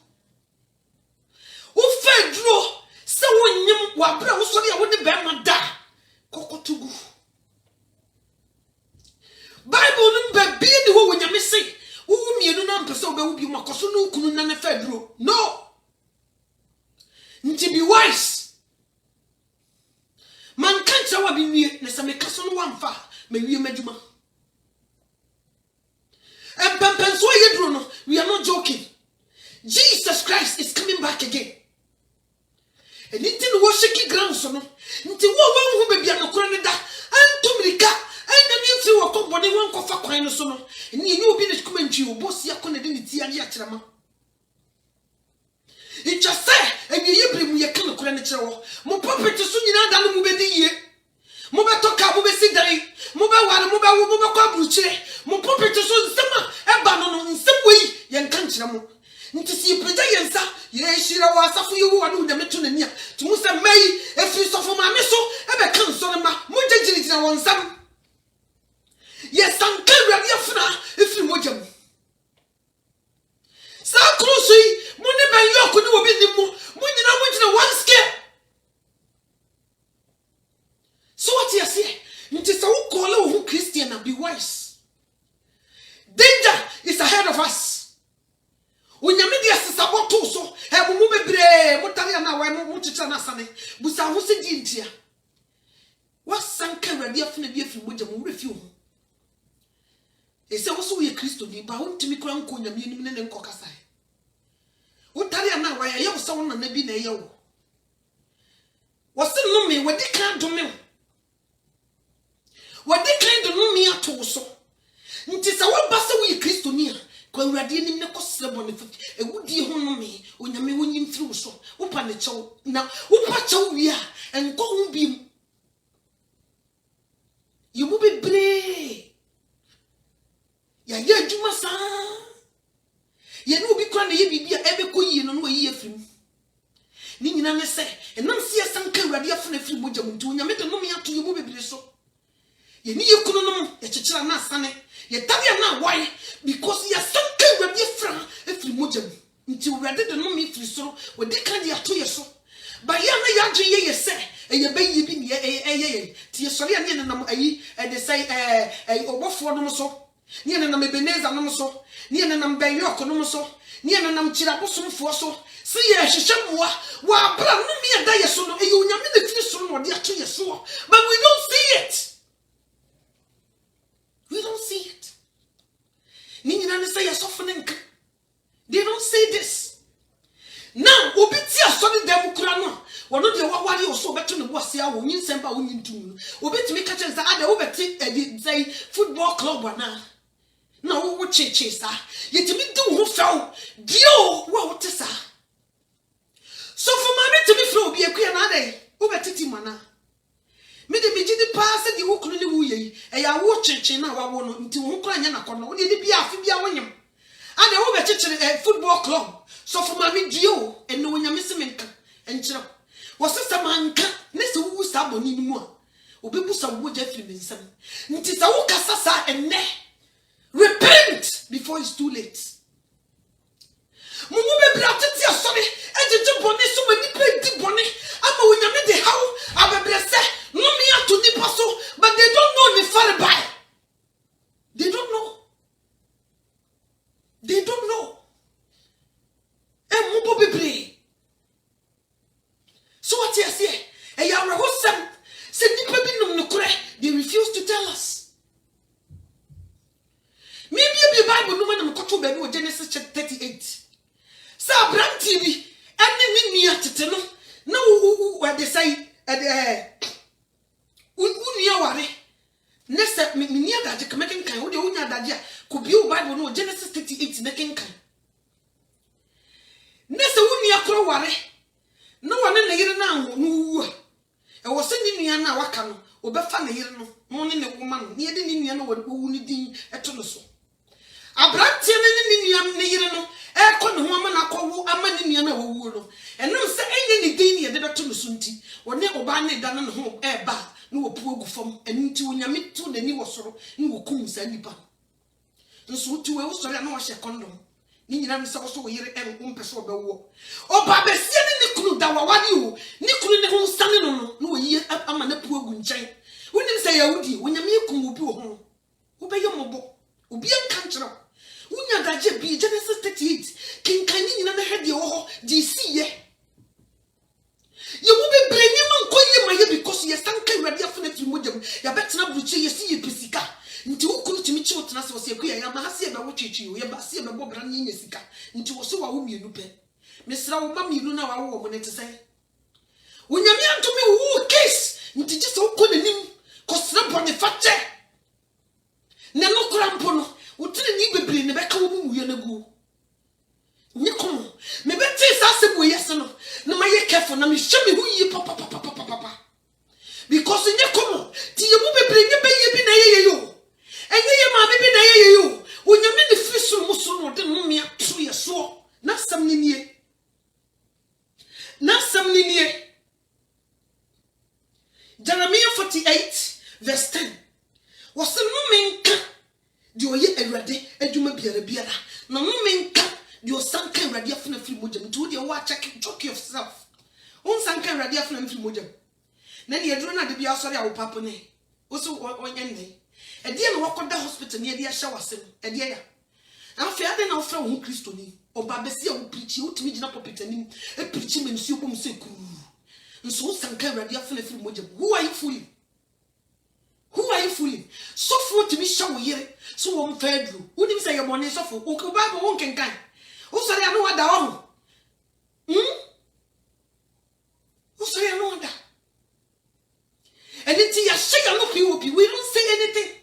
wo fa duro se wo nyem wo abra wo so ya wo ne be ma da kokotugu Bible no be bi ni wo nyame se wo mienu na mpese wo be wo bi makoso no kunu na ne fa duro no nti be wise man can't say what be me na se me kaso no wamfa me wie madwuma and pampanso yedro no we are not joking. Jesus Christ is coming back again. And it in washiki ground so no nti wo hu be bia no kro ne da antumrika and na mfi wo ko bone won ko fa kwan no so no ni obi na kuma ntwi obosi akona de ne ti ade akyerama it just say and you bring me a kind of cranial. Mo puppet to Sunina than the Mubedi. Mubatoka Mubesi Day, Mubawa, Muba Buche, Mo puppet to Sun Summer, and Banon in some way, young countryman. To see Predayansa, yes, she was a few one with the Metunia, to Musa May, if you suffer my missile, ever comes on my Mutajilis on some. Yes, some carry your fra if you would them. So closely. Money by your could do a bit more. Money now went to one scare. So what you say? It is a call who Christian and be wise. Danger is ahead of us. When your media is about to so, have a move bre, Mutariana, why Mutichana Sane, Busa who said India. What some can be often be if you would refuse. They say also we a Christian, but won't me crown Kunya Minimin and Cocasai. Utari na wa ye so wona na bi na ye wo wose no me wadi kan do me wadi kan do no me ato so nti sa wo ba se wo Kristo ni a kwa urade nim ne kosre bone e wudi ho no me onyame wonyim firi wo so wo pa ne chew na wo pa chew wi a enko ho bi yimu bebre ya ye adwuma sa ye no bi kwa na ye bibia ebe ko yie no no yi afrim ni nyina ne se enam se asanka urade afuna afrim mogya muntu nyame de no me ato ye mu bebire so ye ni ye kunu no ye chechira na asane ye tabia na why because ye asanka urade afra afrim mogya nti urade de no me afiri so we de kan ye ato ye so ba ye na ya gye ye se ye ba yi bi ne ye ti ye sori ane nam ayi de say obofo no so ni na Ebeneza no so ni na Bayok no so ni na Chirabosomfo so se ye hwehwemwa wa bra no me da ye so no e onyame na firi so no de ato ye so but we don't see it. We don't see it. Ni na say ye so fenenka. They don't say this. Now obiti asori dem kura no wono de wawari oso beto ne boase a wonyin semba wonyin tum obiti me ka chenza ada obeti say football club wana na wo cheche sa yetimi du ho faw dio wo wotesa so for mama to me fro obi akua na ada obeti ti mana me de meji di pass di wo kunu ni wo yi e ya wo cheche na wa wo no nti wo kura nya na kono wo de bi afi bia wonyem ada wo becheche football club so for mama dio e no wonya mesemenka enchira wo sesa manka ne se wo sa boni ni mu a obebu sa wo ja firi nsam nti sa wo kasa sa enne repent before it's too late. Mumu be bratati asori ejeje boni so mani pe di boni ama wonyame de hawo abebrese no me ato ni paso but they don't know the far by. They don't know. They don't know. Mubo bebre. So what you say? E ya rahosam se nipa bi num nokore they refuse to tell us. Maybe the Bible no man koto be no Genesis chapter 38. Sa branti bi ene ni atete no na wo de say unia ware ne se ni adaje kemeken kan wo de unia adaje a ko bi Bible no Genesis 38 ne kenkan. Ne se unia kro ware no wane ne yire na no wu a e wo se ni nua na waka no obefa ne yire no no ne ne woma no ne de ni nua no wo ni din eto no so. Abrantie ne nuam ne yire no e ko ne ho ama na akọwo ama ne nua na wawu no enum se enye ne din ye de beto no sunti woni oba ne da no ho e ba ne wo pu ogufom enti onyame tu n'ani wo soro ne wo kum sa nipa nso tu we wo soro na wo hye kondom ni nyina nse wo so wo yire en umpeso obewo oba besie ne kunu da wawade o ne kunu ne ho sane no wo yi ama na pu ogu nchen wonim se yahudi onyame kum obi wo ho wo be yomobo obi enka nkyerɛ unya gaje bi Genesis 38 kinkani nyina na hede wo ho di siye ye wo be brenye man koye maye because ye sanka urade afuna fi modam ya betena bruche ye si ye pisika nti wo kunu timi chi wotena se wo se akuya ya ma ha se be wo twetwe wo ye ba se be bobra na nya sika nti wo so wa wo mienu pe mesra wo ma mienu na wa wo mo ne te sai unyame antumi wo case nti ji se wo ko nanim ko sra bone fache na no krampo no utire ni bebre ne beka wo mu ye na gu nikom me beti sase bo yese no na maye careful na me hwe me hu yi papa because nikom ti ye mu bebre ne be ye bi na ye yo enye ye ma be bi na ye yo onyame ne fisu muso no de no me atu ye so na sam ni nie Jeremiah 48 verse 10 was no menka di oye awrade adwuma biara na no menka di osanka awrade afuna firi mojam to di wa check yourself on sanka awrade afuna firi mojam na ne yeduro na de bia sori awo papo ne wo so onye ne e de na wakoda hospital ne de ya hya wasem e de ya afi ade na ofra wo Kristo ni oba besi a wo preach wo timi gina pulpit anim e preach me nsu obom se ku nso sanka awrade afuna firi mojam who are you fooling so for to be show yere so won fedru wouldn't say your money so for o Bible won kenkan o sori anu wada o o sori anu wada and it ya shega no POP we don't say anything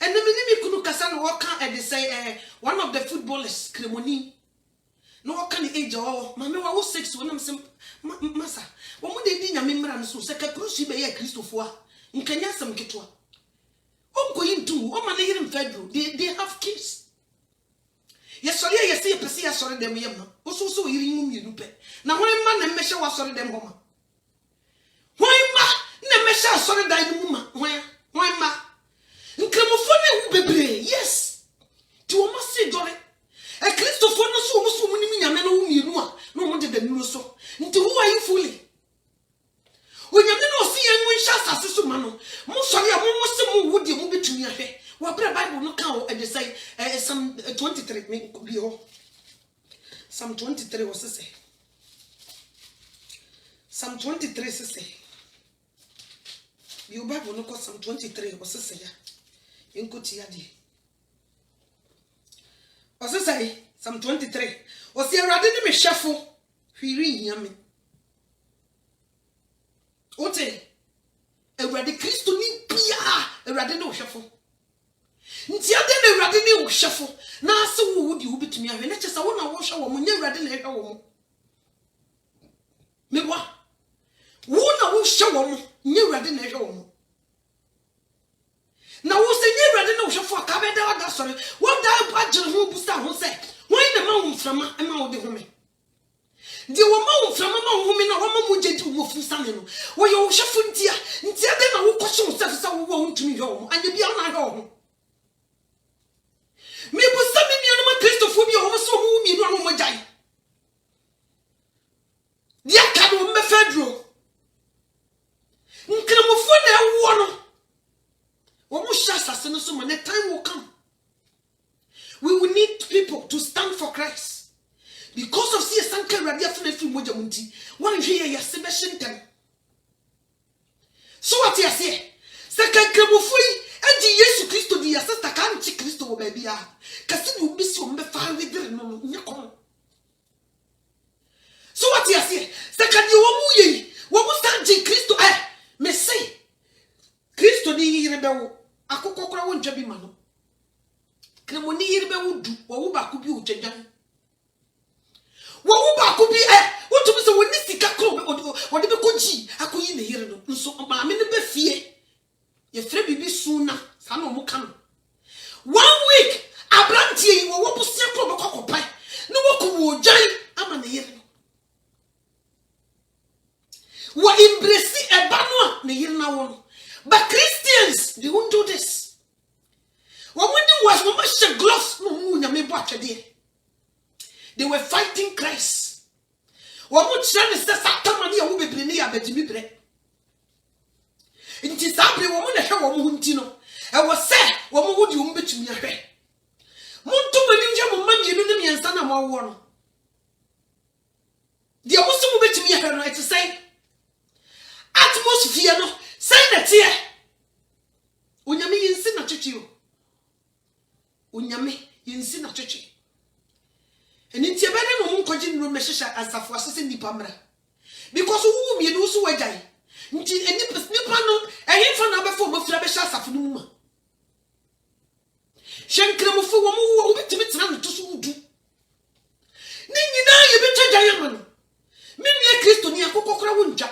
and the minute kunu kasa no waka and they say one of the footballers Cremoni no waka the age o mama wa 6 when am sem masa wo mo de di nyame mra no so se ka krusi be ya Christopher nkanya sam ketwa onkoyi ntu o ma na yire mfedro they have kids yes sorry yes ye pese ya sorry dem yema o so yire nwu mienu pe na hwan ma na mmehye wa sorry dem homa hwan ma na mmehye sorry dan mu ma hwan ma nkramofo na wu bebre yes ti o ma se dore e Christopher no so mu ni nyame na wu mienu a na o mo de danu so nti who are you fooling onyame no si enwu nsha asase so ma no mo sori a mo se mo wudi mo betumi ahwe wa bra Bible no kan o de say Psalm 23 me bi ho Psalm 23 was say Psalm 23 say bi o Bible no ko Psalm 23 was say ya enkoti ade o say Psalm 23 o se Awurade ni me hwefo hwiri hia me ote Awurade Kristo ni bia Awurade no hwefo nti ade na Awurade ni hwefo na ase wo wudi wo bitumi ahwe na kyesa wo na wo hwe wo mo nya Awurade na hwe wo mo mebwa wo na wo hwe wo mo nya Awurade na hwe wo mo na wo se nya Awurade na hwefo aka be da wada sori wo da agire ho busa ho se wo na ma wo mframa e ma wo de ho me di wo ma wo mframa ma wo me na wo ma mo je di wo fu sane no wo ye wo hwefo ntia ntia de na wo kwso wo se fa wo ntumi hwe wo mo anya bia na hwe wo mo me bu sami mi anuma Christopher bi wo so wo mi no anu mo jai dia ka do me fedro nkramofo na wo no wo mo sha sase no so mo the time will come we will need people to stand for Christ. Because of see sanka radia funa fi moja munti wan hwe ya se be hyentem so what you say saka krabofo yi agi Yesu Kristo di ya sister kan chi Kristo wo ba bia kasi ni obisi o mbe fa wedire no nyakon so what you say saka di wo mu yi wo mu stand Kristo me say Kristo di yire be wo akokokora wo ntwa bi ma no kremoni yire be wo du wo ba ku bi o twedwan wo ba ko bi wo tumi se woni sika kro wo de be ko ji akoyi ne yire no nso ma me ne be fie ye fre bibi suna sa no mo kan 1 week Wa embrace ebano ne yirna won. But Christians, they won't do this. What we do was we must gloves. They were fighting Christ. What would say is that Satamania will be bringing a bit of bread. It is every woman a hair woman. I was said, what would you bet me a hair? Monto Maninja money, you know me and son of my one. The also bet me a hair right to say atmosphere no. Say that here. Unyami yinsi na chichi yo. Unyami yinsi na chichi. Eni nti ebede no munkoji nro mehyehyɛ asafo asese nipa mra. Because who me no so wagyan. Nti nipa no ehimfa na befo mafira be hye asafo no mu ma. Hyenkremofo wo mu obetimi tena no to so wudu. Ni nyina ye betwa gyan ma no. Me nua Kristo ni akokokora wo ntwa.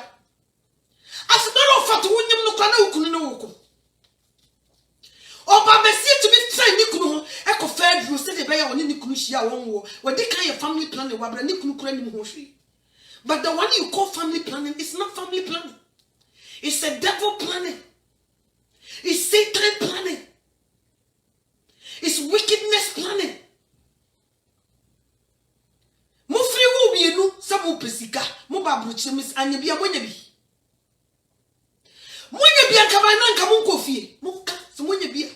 As a matter of fact, when you look at the Oba Messi to be trained, Niku, Echo Fed, you said the Bayer on Nikushia one war, where they kind of family planning, Wabra Niku. But the one you call family planning is not family planning, it's a devil planning, it's Satan planning, it's wickedness planning. Mufri will be a no, some Pesika, Mobabuchimis, and you be a winner. Mwenye bia kabana nka munko fie munka so mwenye bia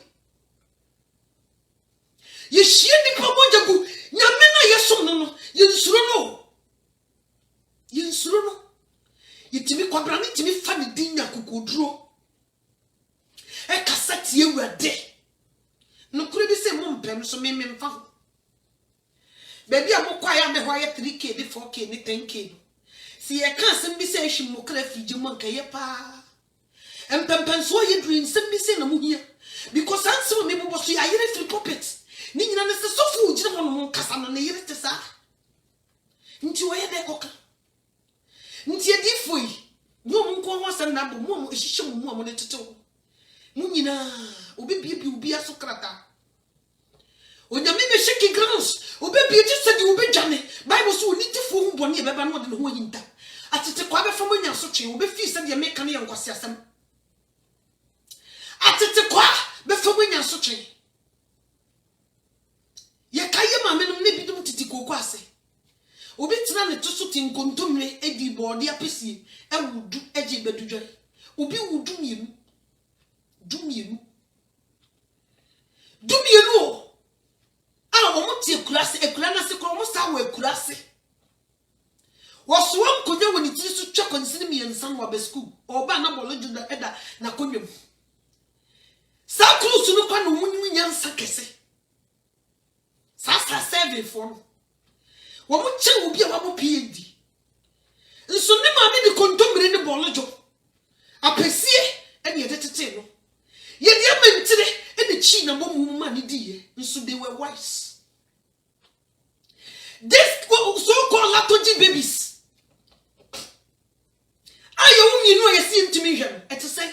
ye hie nipa monja gu nyame na yesom no ye nsuro no ye timi kwabra ni timi fa ni dinya kokoduro e kasati ewuade no kure bi se mo mpem so me mfa baby amokwa ya me ho ya 3k bi 4k ni 10k si ye kan sem bi se ehim mo kra fiji mo nka ye pa so you dream some missing a muhia because answer me was I hear three puppets. Nina is the so food, you don't want Cassan and the year to sa. Into a de coca. Ntia diffui. No one was a number more is show more money to tell. Munina, Ubi a socrata. When you may shaking grounds, Ubi just said you be Johnny. Bible so need to fool one year, but not in the winter. At the quarter from when you're such a be feast and you make a young Gossiasam. Atete kwa befo wenya sotwe ye kaye ma menum ne bidum titiko kwa ase obi tena ne to so tinkontomre edi bode apesi ewudu eje bedudwe obi wudu mienu dumienu o a omo tie ekura na se ko omo sa wa ekura se woso nkonya woni tiri so twa konsini miensa no abesku oba na boloju da eda na konwem Sakru no kwa no munyu nyansa kese. Sasa 7 for. Wo mu che obi a wa mo PhD. Nso ne ma me di kontomire ne bolojo. Apesie ene yedetete no. Ye di amantire ene chi na mo mu ma ne diye. Nso they were wise. This so-called latoji babies. Ayo mi no yesi ntimi hwem. Ete say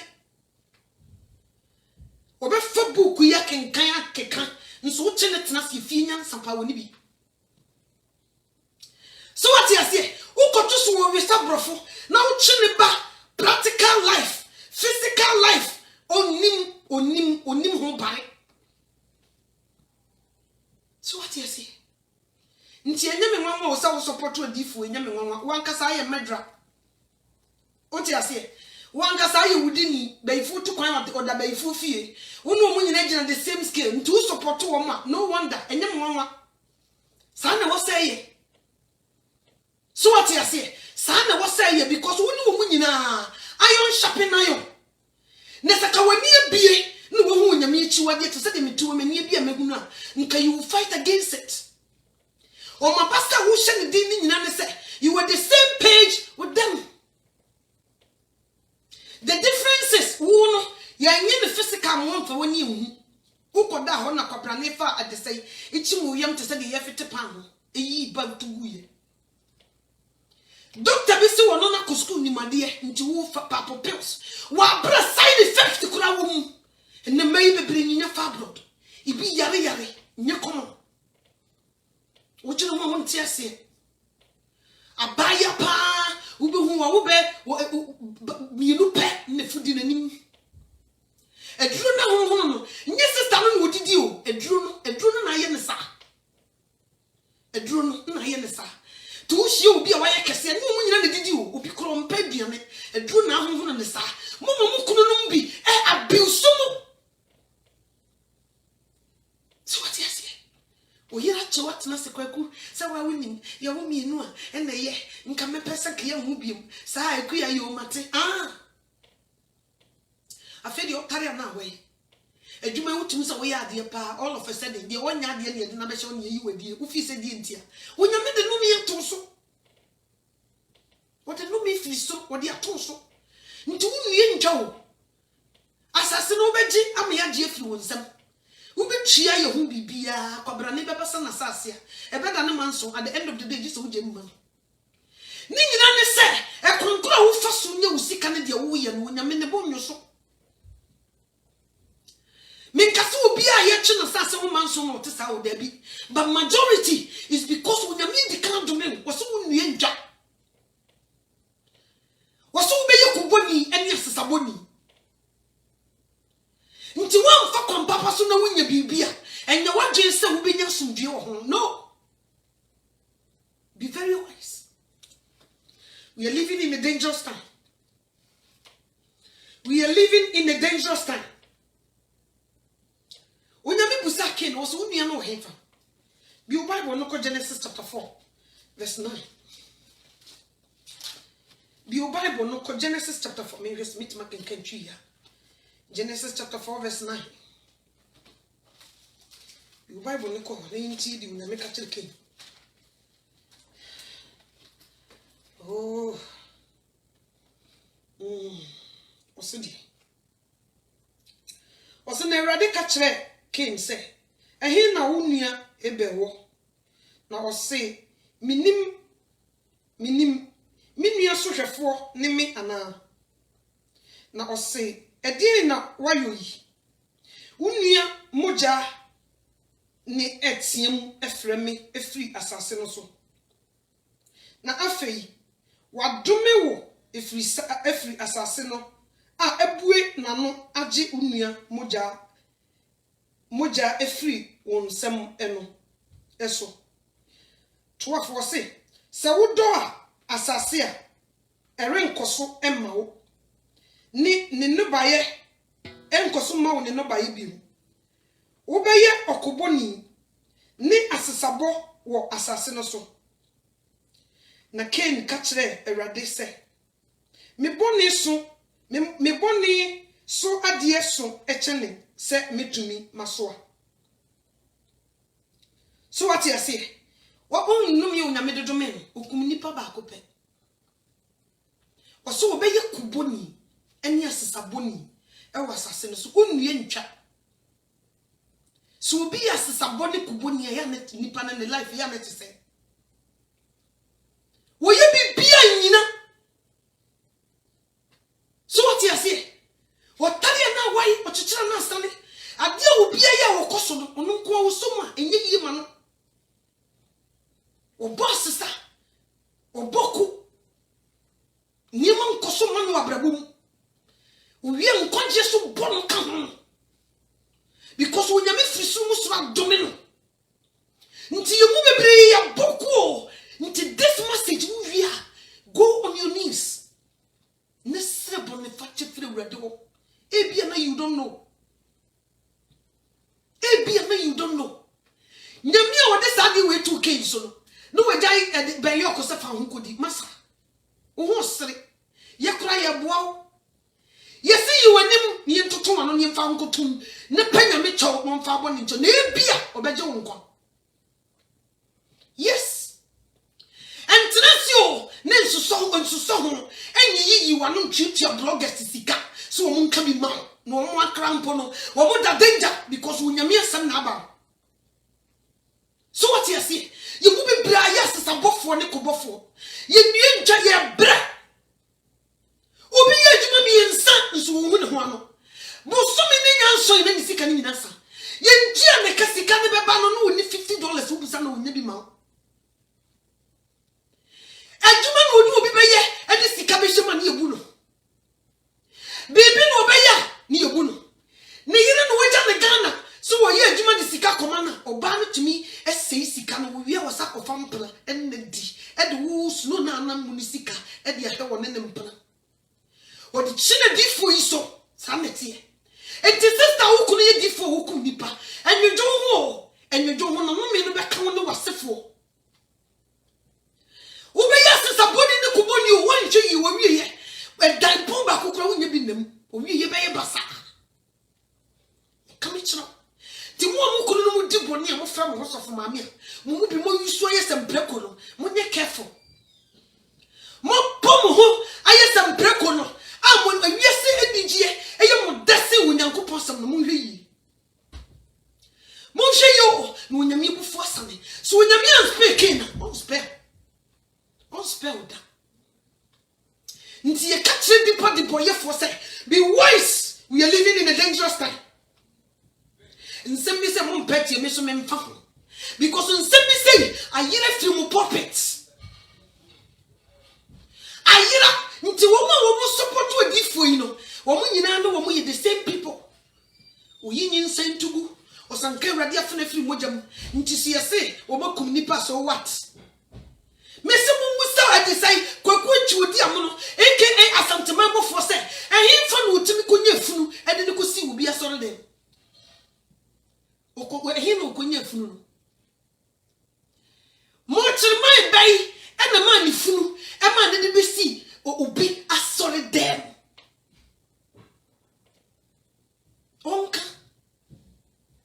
obefa book ya kenkan akeka nso wo chene tena se fie nyansa pa woni bi so what you say wo koto so wo wesa brofo na wo chene ba practical life physical life onim ho bare so what you say nti enye me nwanwa wo sa wo support odifo enye me nwanwa wankasa aye medra what you say Wangasa ye wudini baifu to kwan oda baifu fie wonu mu nyina gina the same scale ntu support wo ma no wonder enye mwanwa sa na wo say so what you say sa na wo say because wonu mu nyina iron sharpen iron na saka wani ebie no wo hu nyame echi wade to say de metu mani ebie magunu a nka you fight against it o ma pastor who share the din nyina ne say you were the same page with them. The differences uno ya nye physical month when you ukoda ho na kwapra ne fa at say ichi mu yam to say the yefete pan ho eyi ba to guye doctor bi se wono na kusku ni made nti wo fa papo pills wa bra side effect kura wo mu ne mai bebre nya fa blood ibi yare nye kono wo jino mo nti ase abaya pa ube hu wa ube mienu pe ne fudi nanim eduro na honhon no nye sister no wodidi o eduro no na ye ne sa eduro no na ye ne sa to hie obi a waye kese ne mu nyina ne didi o obi krompa duane eduro na honhon ne sa mama mu kunu no bi abuse mo so what yes o yira che what na se kwaku se wa wonim ya wo mienu a ene ye nka me pesa ke ya hu biem sa eku ya yo mate afedi o tare na we adwuma wutum se wo ya ade pa all of a sudden de wonya ade ne de na be hye onye yi wadie wo fi se die ntia wonya me de no me to so what no me fi so wo de ato so nti wo nue ntwa wo asase no beji am ya de afiri wo nsam wo betwia ye hu bibia kwabra ne bebesa na sase a ebeda ne manso at the end of the day just wo je mma ni nyina ne se ekonkura wo fa so nya wo sika ne de wo ye no wonya me ne bonyo so minkasi obi a ye chi na sase wo manso no te sa wo da bi but majority is because wonya me di kan domen wo so wo nue ntwa wo so wo be ye kuboni ene asesaboni nti wan fa kompapa so na wonya bibia enye wadwe se wo benya sumdwe wo ho no be very wise. We are living in a dangerous time. We are living in a dangerous time. When you busa ken also unu no hefa. Bi Bible no Genesis chapter 4 verse 9. Bi Bible no Genesis chapter 4 me just meet making country here. Genesis chapter 4 verse 9. Bi Bible no ko nti di na make a ken. Oh. Osidi. Osina Erade ka kire Cain say, "Ehin na wo nua ebewo." Na ose, "Minim minua sohwefo ne me ana." Na ose, "Edin na wayo yi. Wo nua moja ne etiem efre me efri asase no so. Na afei wadome wo efri asase no a ebue nano age unua moja efri wonsem eno eso to afo se wodo a asase a erenkoso emma wo ni ne baye enkoso ma wo ne no baye bi wo beye okoboni ni asesabo wo asase no so." Na Cain ka kire Erade se, "Me boni so ade so echene se metumi maso a." So what you say? What onnum ye onyame dodome no okum nipa ba akopɛ. Oso obeye kuboni eni asesaboni e wasase no so onnue ntwa. So obi asesaboni kuboni ya net nipa na ne life ya net se. Woye bibia nyina. So what you say? What tell you now why ochichira na stane? Adia obia ya wokoso no ono nko wo so ma enye yi ma no. O boss sa. O boku. Niema nkoso ma no abrabum. Owie nkonje so bon ka ho. Because when you me frisu muso domino. Nti yemu bebre ya boku. Nti this message we go on your knees. Nesebo ne fache free radio. Ebia you don't know. Ebia you don't know. Nyamia wo this adi we 2K so no. No we jai ben yo ko se fa ho kodi masa. Wo ho sere. Ye kura ye boa. Ye see you anim ni entoto ano ni mfa nkotum. Ne panya me chow no mfa boni ncho. Na ebia obeje wo nkwa. Yes. And Tenasio, Nensu ho, and you are not treat your bloggers to sika, so one can be man, no more crampono, or what a danger because when you're mere son naba. So what you see? You will be biased as a buff for Nico Buffo. You knew Jaya Bra. Obi Yajumi and son, so woman one. But so many answer in any sick and answer. Yen Gia Necasican Babano, only $50 who was on maybe mount. Adwuma no odi obi beye jema ni ebu no bibi no obeya ni ebu no ne yire no waja ne Ghana so wo ye jema di sika koma na oba no tumi esei sika no wo wie wo sakofa mpla enne di e de wo suno na anam mu ni sika e de ahwe wo ne ne mpla wo di chine di fo iso sanete enti sister wo kunu ye di fo wo kun nipa enyojo ho na no me no be ka wo no wasefo wo be ya sister body ne ko body o wan hwe yi wo wie ye e dan pon ba kokoro wo nya bi nam o wie ye be ye basa kame chiro ti mo kunu no mu di boni a mo fra mo sofo maame a mo bi mo yusu aye sembreko no mo nye careful mo pomo ho aye sembreko no a mo awiese edigie eye mo dase wo nyankopon sam no mo hwe yi mo hwe yo no nyame bufu asane so nyame an speak na on spell da nti ye catch the boy for say be wise, we are living in a dangerous time. Nsem say mo mpeti me so me mfa ho because nsem say ayira fi mo puppets ayira nti wo mo support we difo yi no wo mo nyina no wo mo the same people oyi nyin sentugu osanka awrade afena firi mojam nti si yese wo makum nipa so what mese mo musa ade sai kwaku chiwodi amono aka asamtema bofo se ehimfa no otimi konya funu ede ne kosi obi asore dem okoko ehim konya funu no mo chirmai bai ena ma ni funu e ma de besi obi asore dem onka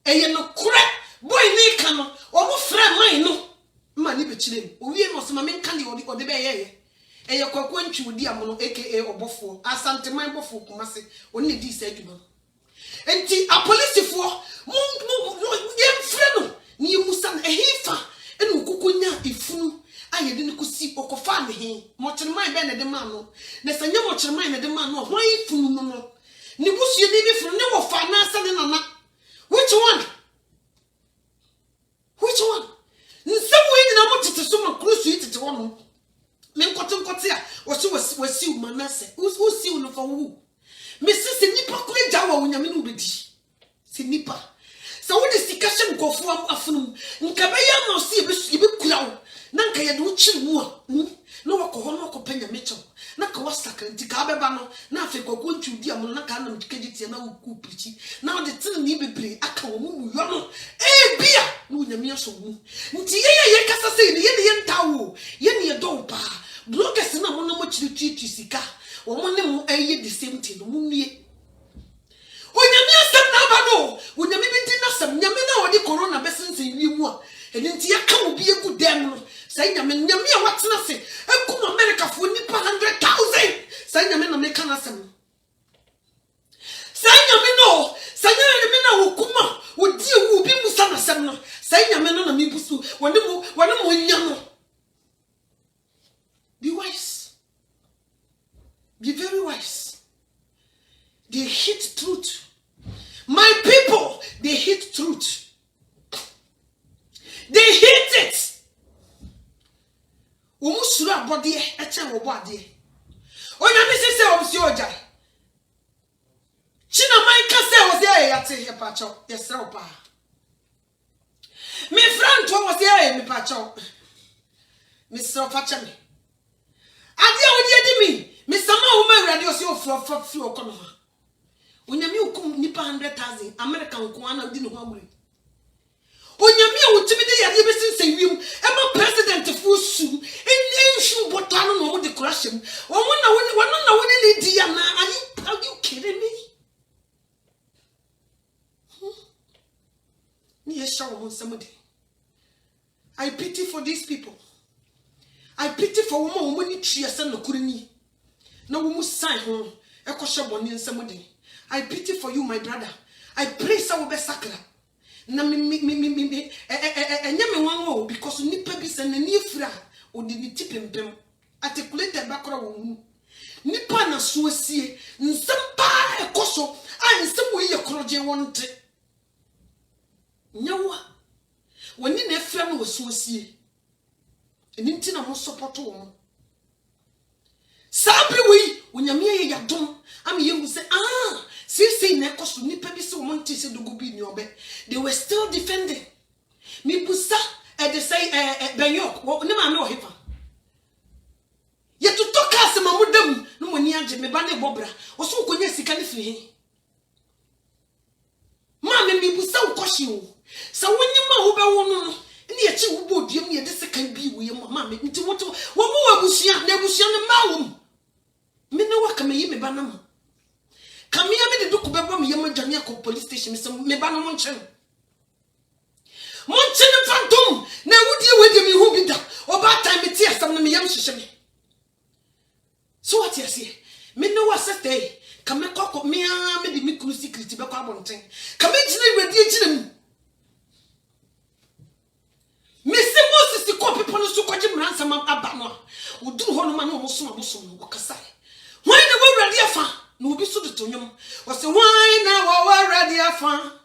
eye no kure boy ni ka no o mo fra mai no ma ni be chire o wie no so ma men ka ni ode be ye eye kwakwa ntwi odi amono aka obofo asanteman bofo kumase oni di sa adwuma enti a policefo mo ye fra no ni musa na ehifa ene okukunya ifunu ayede ne kusi okofa ne he mo chirman be ne de ma no na sanya mo chirman ne de ma no hwan ifunu no ni busu ni bi funu ne wo fa na asa ne nana. Which one? Nsebu yi na mo tete so ma krusu yi tete wono. Me nkote a wo se wasi u manase. Wo si u no fa wu. Me sisi nipa kure jawa wo nyame no bedi. Se nipa. Sa wo de sikashe nkofo afunu. Nka be ya ma si e be kura wo. Na nka ye de wo chiri mu a. No wakoho no wakopanya mecho. Na ka wasakranti ka beba no na afi kwakwo ntwudi amono na ka na mtikagiti na wuku prichi na ode tin ni bebre aka wo mu yo no bia no nyame aso mu nti ye kasa sei ne ye ntawo ye ne do pa bloggers na mo na mo chiri twi sika wo mo ne mo the same thing no mu nie onyame asem na ba no onyame bi din na sam nyame na ode corona besense wi mu a nti aka wo bi egu dem no say nyame a watena se ekum America for nipa 100,000 say nyame na meka na sem say nyame no say nyame na wokuma wodi ewu bi musa na sem no say nyame no na mebusu wone mo nya no. Be wise, be very wise. They hate truth. My people, they hate truth. They hate it. Umusura body eche wo body. Onya mi se obsi oja. China mai ka se o se yate he pacho. Yesra opa. Mi friend to o se mi pacho. Mi so facha mi. Ade a wodi edi mi sama wo ma urade o se ofro okono ha. Onya mi okum nipa 100,000 American ko ana di no ho amure. Onyame a wotimi de yade besinse wiem e ma president fusu enshu botano no mo de crashim wona na woni ne di ya na are you kidding me? Ni esha wo somebody. I pity for these people. I pity for woman wo ni tria se no kurini na wo mu sign ho e ko hye boni nsam. I pity for you, my brother. I pray sa wo be sakra na enyame wanwo because nipa bi se na ni fra odi ni tipempem articulated bakra wo mu nipa na so asie nsem pa ekoso a nsem wo ye kroje wonte nyawa woni na efra no so asie eni nti na mo support wo Sabi we onyame ye yadom am ye hu say say na ekoso nipa bi se wo nti se dogo bi ni obe. They were still defending. Me busa e de say Benyok wo ne ma me o hefa. Ye to talk as mamudam no moni age me ba ne bobra. Wo so konya sika ne firi he. Ma me busa wo kohye wo. Sa wonyima wo be wo no ni ye chi wo bodua mu ye de sika bi wo ye ma me nti wo mo abusua na abusua ne ma wo. Me ne wa kama yi me ba na mo. Kamia me de do kubebo me yema dwane akọ police station me ba no monche. Monche ne phantom na wudi me hu bi da. Oba time me tie asam na me yem hyehyɛ me. So what you say? Me no wa sete. Kame kokko me a me de me kuru secret be kwa abonten. Kame gine wedi gine mu. Me se Moses ko people no so kwaje mransa ma aba no. Uduru ho no ma no mo so abosom no kasa. Why na we ready afa? No be so to nyom. Was say why na we ready afa?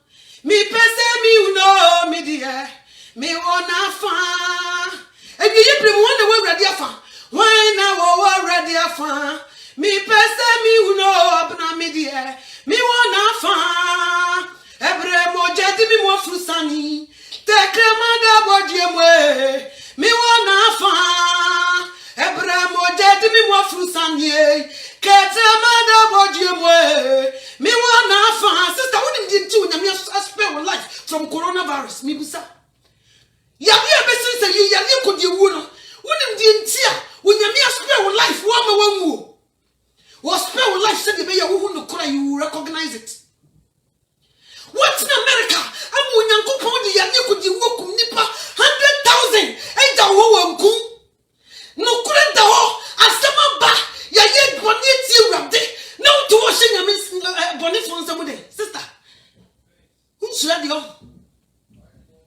Me pese me uno me dia. Me wona afa. E bi ye prem wona we ready afa. Why na we ready afa? Me pese me uno abna me dia. Me wona afa. Ebre mo jeti mi mo frusani. Tekremada bodie me wona afa. Ebre mo jeti mi mo frusani. Ketemada bodie me wona afa. Sister, what did you do? I spare life from coronavirus. Me busa. Ya be say you ya ni ko die wu no. Wonim die ntia. Onyame spare life wo ma wanwu. Wo spare life said be ya wo hu no kora you recognize it. What in America? I'm Unyankopon di ya ni ko di wo kum nipa 100,000. E da wo wanku. No kora da ho asema ba ya ye boni ti urade. Na to wo hye nyame boni fon samude. Sister. Unsura di o.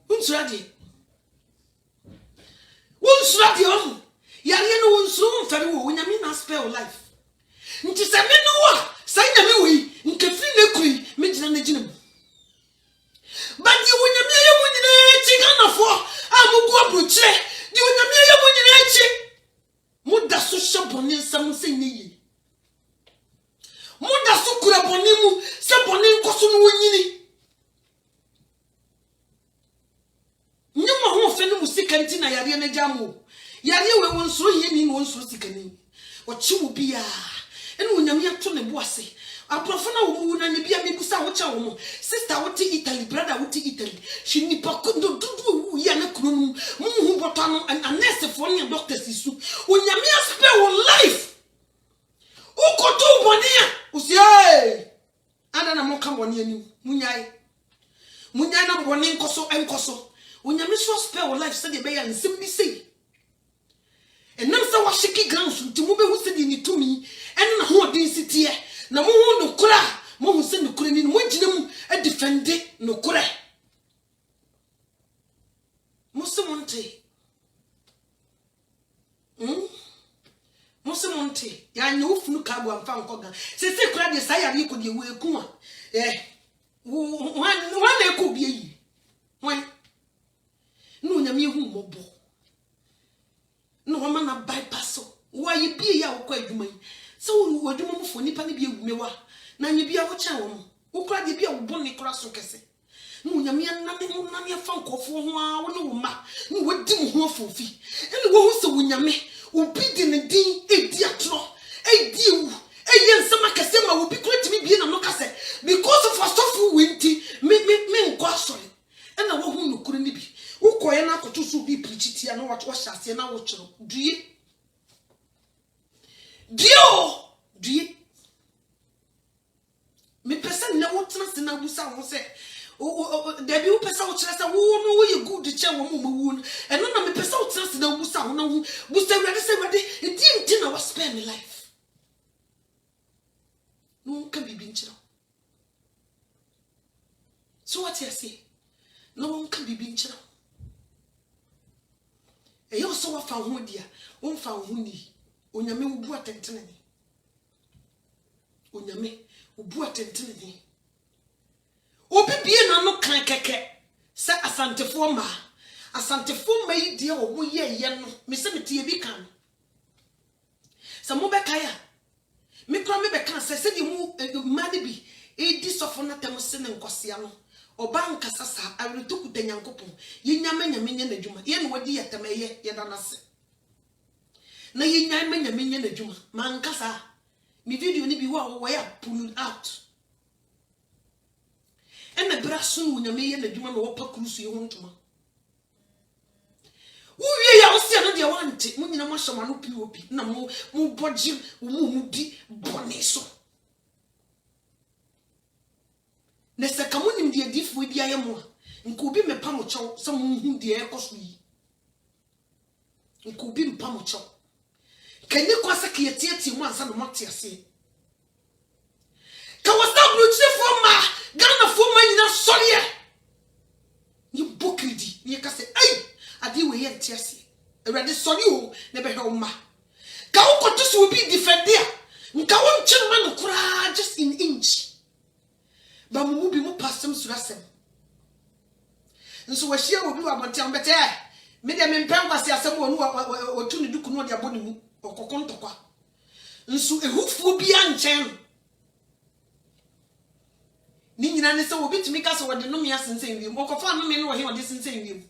Unsura di. Unsura di o. Ya ye no unsuru mfari wo onyame na spare life. Nti se me no wa sa nyame wi nke firi na kuri me gina na gina. But the onyame ye mo nyina chi ganafo amugu abrochire. The onyame ye mo nyina chi. Mo da so shaboni nsam se niyi. Mo da so kura boni mu se boni nkoso no wonyini. Nyama ho fe no musika nti na yare na jamu. Yare we wonsoro ye ni wonsoro sikani. O chi wo bia. Enu onyame ato ne boase. Aprofo na wo mu na ne bia me busa wo cha wo mo. Sister wo ti Italy, brother wo ti Italy. She ni pa ko do wo ya na kuro mu. Mu hu bota no and nurse for ne doctors isu. Onyame spare wo life. Ukoto bonia. Usie. Ana na mo ka bonia ni. Munyai. Munyai na boni nkoso enkoso. Onyame so spare wo life said be ya nsem bi sei. Enam sa wa shiki grounds nti mo be hu se di ni tumi. En na ho odin sitie. Na mo hu no kura. Mo hu se no kura ni mo gina mu e defend no kura. Mo se monte. Mo se monte. Ya nya ofunu ka bo amfa nkoga. Se kura de sa ya ko de wo eku a. Wan na ko bi yi. Wan. No nya me hu mobo. No mama na bypass. Why be ya wo kwa adwuma yi? So wo adwuma mu fo nipa ne bi egume wa. Na nya bia wo kya wo mo. Wo kura de bia wo bonni kura so kese. No nya me na me na me fa nkofo ho a wo ne wo ma. No wo di mu ho afofi. Ene wo hu se wo nya me. Obi di ne din edi atro. Edi ewu. Eye nsema kese ma wo bi kura timi bie na no kase. Because of astofu wenti me nkwa asori. Ena wo hu no kura ni bi. Ukoye na akoto so bi preach tia no what hyase na wo kyero due me pesa na wo tena se na busa ho se da bi wo pesa wo kyerɛ sɛ wo no wo ye good kyɛ wo mo wu no ɛno na me pesa wo tena se na busa ho na wo busa wrade se wrade edi nti na wo spare me life no ka bibi nkyerɛ so what you say no ka bibi nkyerɛ eyo so wa fa ho dia wo fa ho ni onyame wo bu atentene ni onyame wo bu atentene ni obi bie na no kan keke se asantefo ma yi dia wo mo ye no me se me tie bi kan Some mobekaya. Me kura me beka say the mu mani bi e di sofo na tem se ne nkosia no. Oba nkasa sa aretu kuta Nyankopon. Ye nyame nyame nya nadwuma. Ye no wadi yetemeye ye da nase. Na ye nyame nyame nya nadwuma. Man kasa. Mi video ni bi wo ya pull out. And the brasun when you may and the human opa cruise you want to. We are also the one when you know someone who POP, no more budget, moody, boneso. Nesta come in the diff with the IMO, and could be me pamocho, some whom the air cost me. And could be pamocho. Can you consecrate a tear once and what you say? Can was not beautiful, ma? Ghana for man na sorry. You bokidi. You can say, "Hey, adi we yen tiasi." Already sorry o, never hear ma. Ka wo kotus will be defender. Nka won chen man kura just in inch. Ba mu bi mu pasem surasem. Nso wa hia obi wa bontiam bete. Me de me mpem kwase asem wonu otu ni duku no de aboni mu. Okokontokwa. Nso ehufuo bi anchen. Ni nyina ne se obi tumi ka se wode no me asensen wiem okofa no me no he wode sensen wiem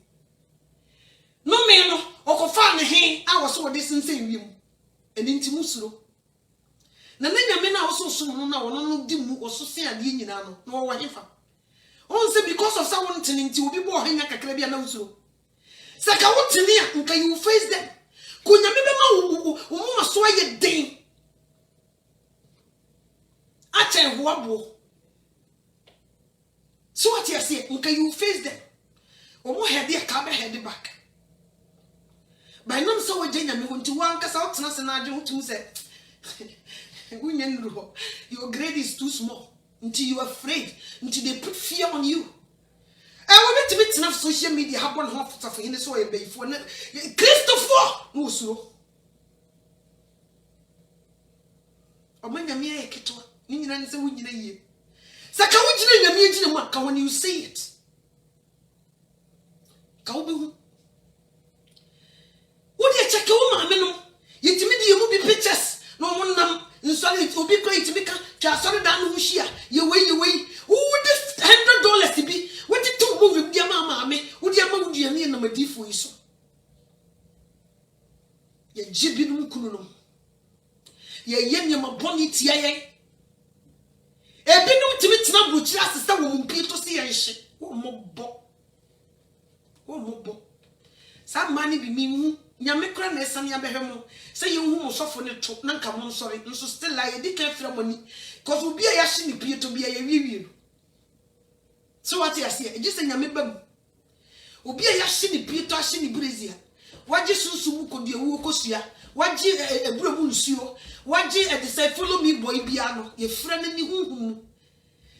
no me no okofa ne he a wo so wode sensen wiem eni nti musuro na ne nyame na wo so so no na wo no di mu wo so se ade nyina no na wo hefa on se because of someone nti obi bo hanya kakra bia na usuro saka wo tini a nka you face them ko nyame be ma wo mu so aye den a chen ho abo. So what you say? Okay, you face them. Or more head there, come head back. By no so Virginia, me want to one cast out and to say, your grade is too small until you are afraid, until they put fear on you. I want to meet enough social media, have one half of in this way, before Christopher, no so. Or when you're mere kito, you answer when you're a year. Saka wujina nyame ejina maka when you say it. Ka obi hu. Wo de cheke wo ma me no. Yetimi de yemu bi pictures no mo nam nsori obi ko yetimi ka twa sori dan no hia. Ye wei. Wo de $100 bi. Wo de to move bi ama me. Wo de ama wo de ane na madifo yi so. Ye jibi no kunu no. Ye nyama boni tia ye. Ebi no timi tina bruchira sista wo mpi to se yenhye wo mobo sa mani bi mi nyame kra na esane abehwemo se ye hu mo sofo ne to na nka mo nsori nso still la ye di ka fra moni cause obi a yahye ne pie to bia ye wiwie so what you say e gise nyame bam obi a yahye ne pie to ahye ne brazia waje sunsumu kodie wo kosua waje eburebu nsuo waje e say follow me boy bia no ye fra na ni huhum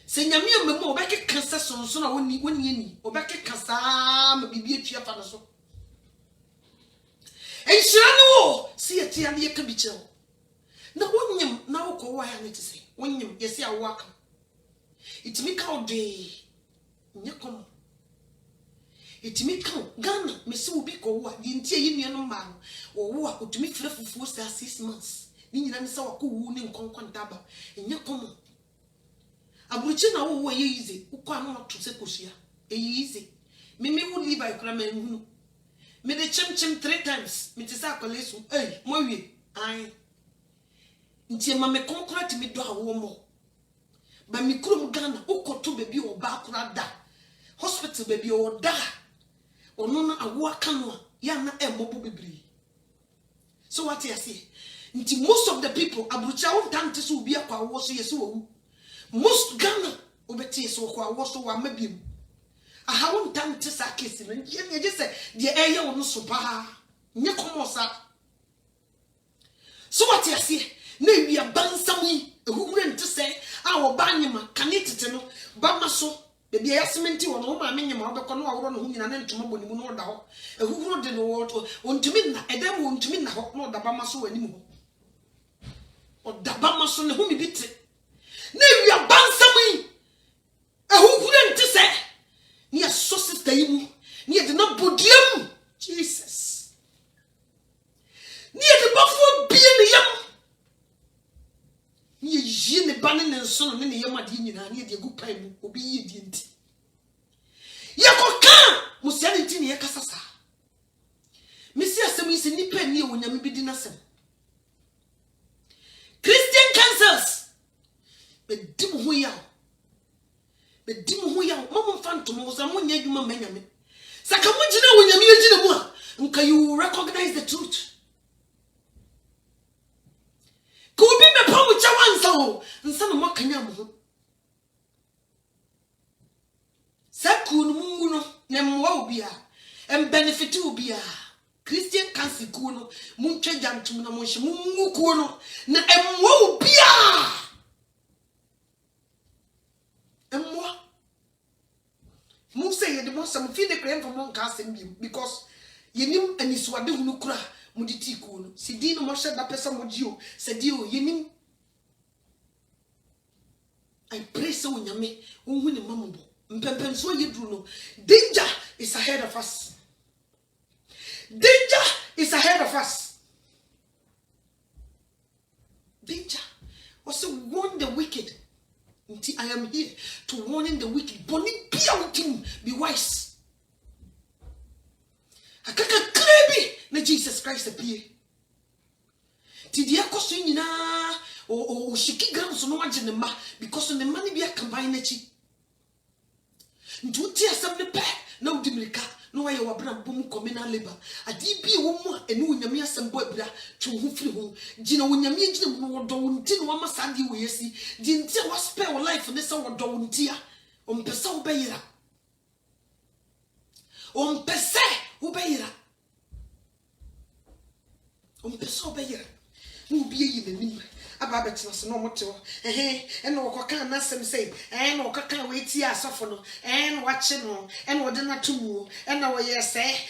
se nyame amemo obeke kansa sonso na woni ani obeke kasa ma bibie tua fa no so enhyira ne wo se ye tia ne ye ka bi kyerɛ na wonyem na wo ko wa ya ne te se wonyem ye se awo aka itimi ka ode nye kom itimi ka Ghana me se obi ko wa ye ntie ye nua no ma no wo wa otumi fira fufuo sa 6 months ni nyina ne se wa ko wu ne nkonkon daba nye kom aburuchi na wo ye easy ukwa no to se kosia easy me wo live by kura manhunu me de chim 3 times me te sa kolesu mo wie ai ntie ma me konkora ti me do awo mo ba mi krom Ghana ukoto bebi o ba kura da hospital bebi o da ono na awo aka no ya na emobo bebri so what you say nti most of the people aburuchi wo tante so obi akwa wo so yeso wo most Ghana obeti so kwa wo so wa mabiem aha won tante sa kesi no ye je se de eye wo no so ba nye komosa so what you say na wi abansam yi ehumure nte se a wo ba nyema kanetete no ba maso bebi ya sementi wo no ma menyema obekọ no aworo no hu nyina na ntoma bonimu no da ho ehumure de no wo ontumi na edem wo ontumi na ho no da ba maso wani mu o da ba maso ne hu mi bite na wi abansam yi ehumure nte se ni aso sister yi mu ni de na bodiam Jesus ni de bafo bie ne yam yi ne ba ne nso ne yema de nyina ne de gu pan mu obi yi die nti yakoka musia ne nti ne yakasasa mesi asem yi se nipa ni e wonyame bi di nasem Christian cancers be dim ho yaw mama fantom wo sa mo nya adwuma manyame saka mo gina wonyame yegina mu a nka you recognize the truth ko bi me pa mo chawansa ho nsa no makanya mo ho sakunu mungu no ne mwa obi a benefit obi a Christian cancer ku no muntwe jantum na mo hye mungu ku no na emwa obi a emwa mu say ye de mo some feel the claim from one casting because yenim aniswade hunu kura mu di ti ku no si di no mo hye da pesa mo gi o se di o yenim I pray so nyame wo hu ne mamubo mpempem so yedru no danger is ahead of us. Danger is ahead of us. Danger. Also warn the wicked. I am here to warn the wicked. Boni pia utim, be wise. Akaka krebi na Jesus Christ appear. Tidi akoso nyina o shiki gram so no wagye ne ma because ne ma ne bia combine na chi. Ntuti asam ne pe na udi mirika no waye wabra bom communal labor adi bi wo mu ene wonyame asam bo abira twe ho firi ho gina wonyame gina mu wodo wonti no wama sadi we yesi di nti wa spare life ne se wodo wonti a ompesa wo bayira ompesa wo bayira no bi yi na nim aba betina so no moto eno okoka na asem say eno okoka we ti asofo no eno wache no eno ode na tumu eno wo yese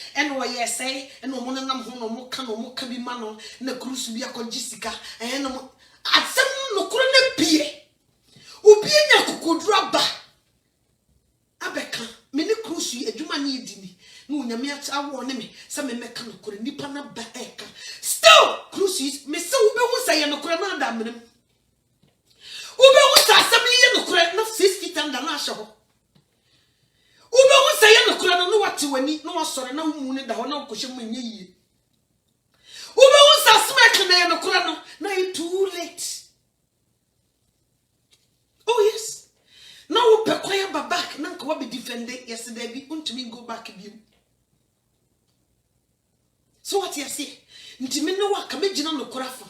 eno mo nam ho no mo ka bi ma no na cruise bi akonji sika eno asem no kuro na pie obi nya kokodru ba abeka me ne cruise adwuma na edini no nyame awo ne me se me meka no kuro nipa na ba eka still cruise me se ube hu say no kuro na da mnem ube hu sa asem ye no kuro na 6 feet under na ahye ho ube hu say no kuro no wate wani no wasore na hu ne da ho na kohye mu nye yie ube hu sa smack na ye no kuro no na it too late. Oh yes. Now we pekwaya back na nka wa be defend yesterday bi untumi go back bi. So what you say? Ntimi no wa ka megina no korafa.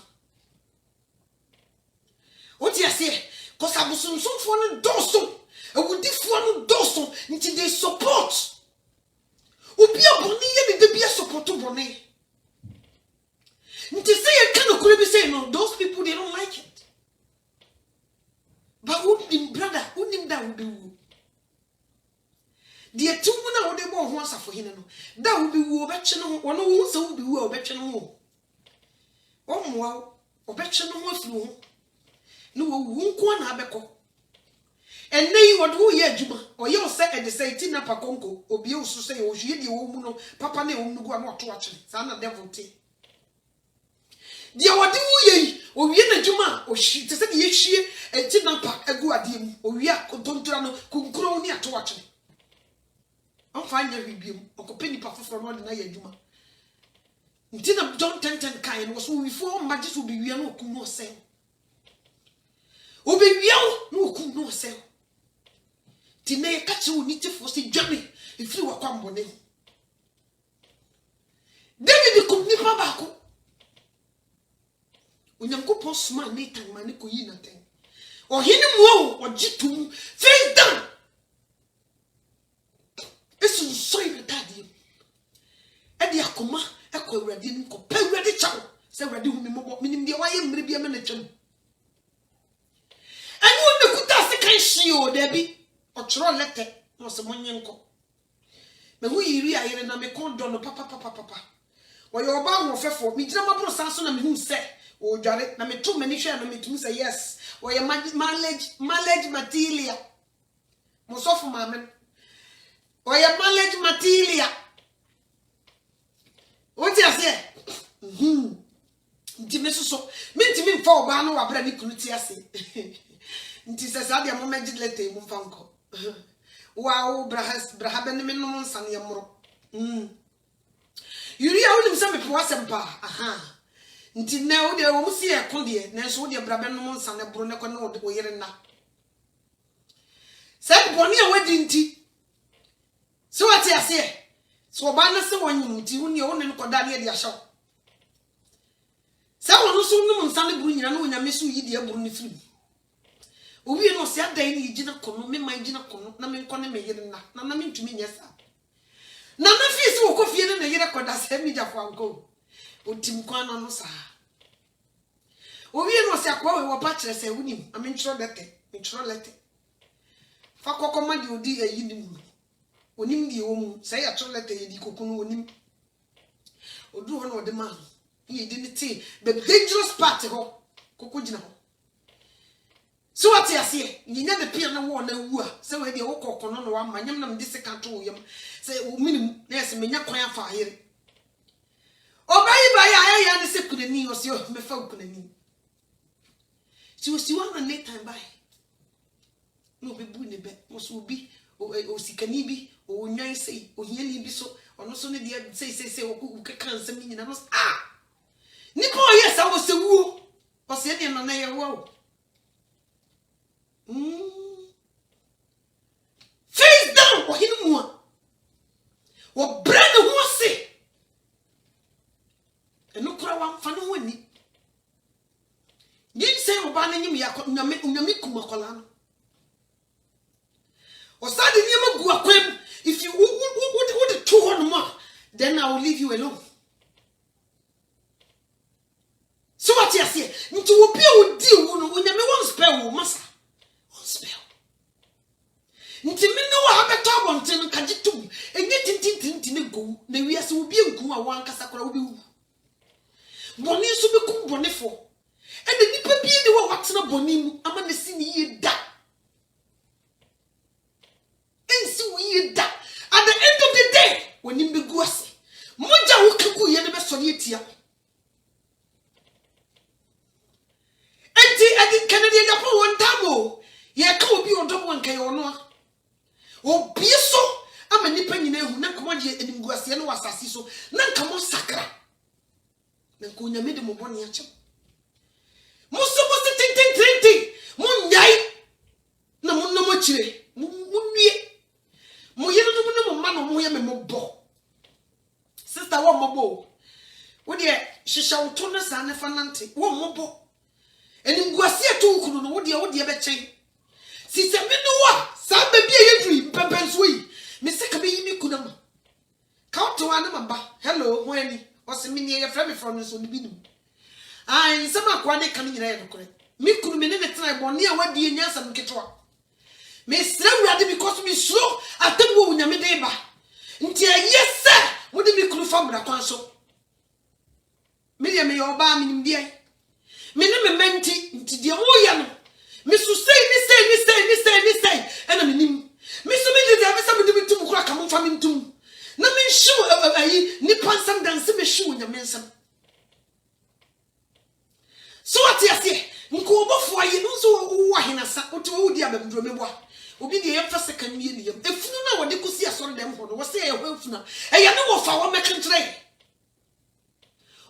What you say? Cause abusumsumfo no doso, ewudifo no doso, nti they support. Obi aboni ye de bia support boni. Nti say you can no be say no, those people they don't like it. But unim brother, unim da will be woo. The two na ode bo ho asafo hine no. Da will be woo obeche no, ono wo se will be woo obeche no ho. Omwa obeche no ho afiri ho. No wo nko na abeko. Enne yi wode wo ye adwuma. Oye o se e de say ti na pakonko, obi o so say o hwie de wo mu no, papa na e wo mu gu na oto akire. Sa na devil ti. Dia wode wo ye o wie na djuma o hwi te se de ye hwie enti na pa agu ade mu o wie akontontora no kunkuro ni ato akire amfa nya bibiem okopeni pa foforo no de na ye djuma enti na John 10:10 kan no so before magis will be wie na okum no se obi wie na okum no se ti na ye ka che wo nitifo se dwame efiri wakwambone David kum ni pa ba ko Unyankopon sma na itanmane ko yi na ten. Ohene mu o ogitum face down. Esu so yi tade. E de akoma e ko awurade ni ko pa awurade chawo. Se awurade hu mi mobo minim de waye mmere bia me na twam. Anu ne kuta se kan hye o da bi. O choro lete no se monye nko. Me hu yiri ayere na me kon do no papa. Wo yo ba ho fefo mi gina mabro sanso na me hu se o jare na me tu mani hwe na me tu say yes wo ye mileage material mo sofu mamen o ye mileage material o ti ase nti me so minti me mfa oba no wabra ni kunu ti ase nti se sa dia mo magi letter mu mfa nko wow braha ben me no nsan ye moro yuri a wonim se me po asempa aha nti na wo de wo musi e ko de na so wo de bra ben no nsan ne bro ne ko na wo yere na se boni a wadi nti so what you say so oba na se wonyum nti wo ne wo ne ko da ne de ahyew se wo no so num nsan ne bro nyina na onyame so yi de aburo ne firi obi no se adan ne gina kono me man gina kono na me nko ne me yere na me ntumi nyesa na na fi se wo ko fie ne na yere ko da se mi jafo anko otim kwa na no sa obi no se akwa we wo pa kire se wunim amentro lete metro lete fa kokoma de odi ayi ni mu onim die wo mu se ya tro lete yedi kokunu onim odu ho na ode ma ye di ni ti the dangerous part ho kokogina ho so what you say nyinya de pia na wo na wu a se we de wo kokono no wa manyam na mde se kanto wo yam se wo minim na se menya kwan afa ayere obayi ba ya ne se kunani o se me fa kunani si wa na net time by no be bu ne be mo so bi o sikani bi o nwan sei o hiani bi so ono so ne de sei o ka nsam ni nyina no ni ko yes a wo se wu o se ne no na ye wo face down o hinu mu o brand ho se eno kura wa mfa no ni yin se o ba na nyim ya nyame kuma kola no o sa de nyama gu akwam if you would two on more then I will leave you alone so what you say nti wo bia wo di wo no nyame won spell wo masa spell nti me no wa beto abonten ka gitum enye tintintin ne go na wiase wo bia nku a wan kasa kora wo bi wu boni so be kum boni fo e de nipa bi ne wo watena boni mu ama ne si ne ye da ensi wo ye da at the end of the day when him be go ase moja wo kagu ye ne be so ne etia enti adi Canadian Japan one time ye ka obi odom wanka ye ono a obi so ama nipa nyina ehu na komo je enimguase no wasasi so na nka mo sakra na ko nyame de mo bone ache mo so mo tintintintin mo nyai na mo no mo chire mo nwie mo yero no mo ma no mo ye me mo bo sister wo mo bo wo de hihya wo to na sa ne fanante wo mo bo enimguase to kunu no wo de be chen si se me no wa sa ba bia ye dri pempenso yi me se ka be yi mi kunam ka to wa na maba hello wani o se me ne ye fra me from so ni binum ai se ma kwa ne kan nyina ye nokore mi kunu me ne tena boni a wadi enya sam ketwa me sra wurade because me suro atem wo nyame de ba nti ayese wo de mi kunu fa bra kwan so me ye me yo ba me nim die me ne me menti nti de wo ye no me so say ni ena me nim me so me de abesa me de tum kura kam fa me tum na me hyew ayi ni pansam danse me hyew nyame nsam so what you say nko obofo ayi no so wo ahenasa otu wo di abamdro me boa obi de yem fa second wie ni yem efunu na wo de kosi asoro dem ho no wo say e ho efuna e ya ne wo fa wo mekentre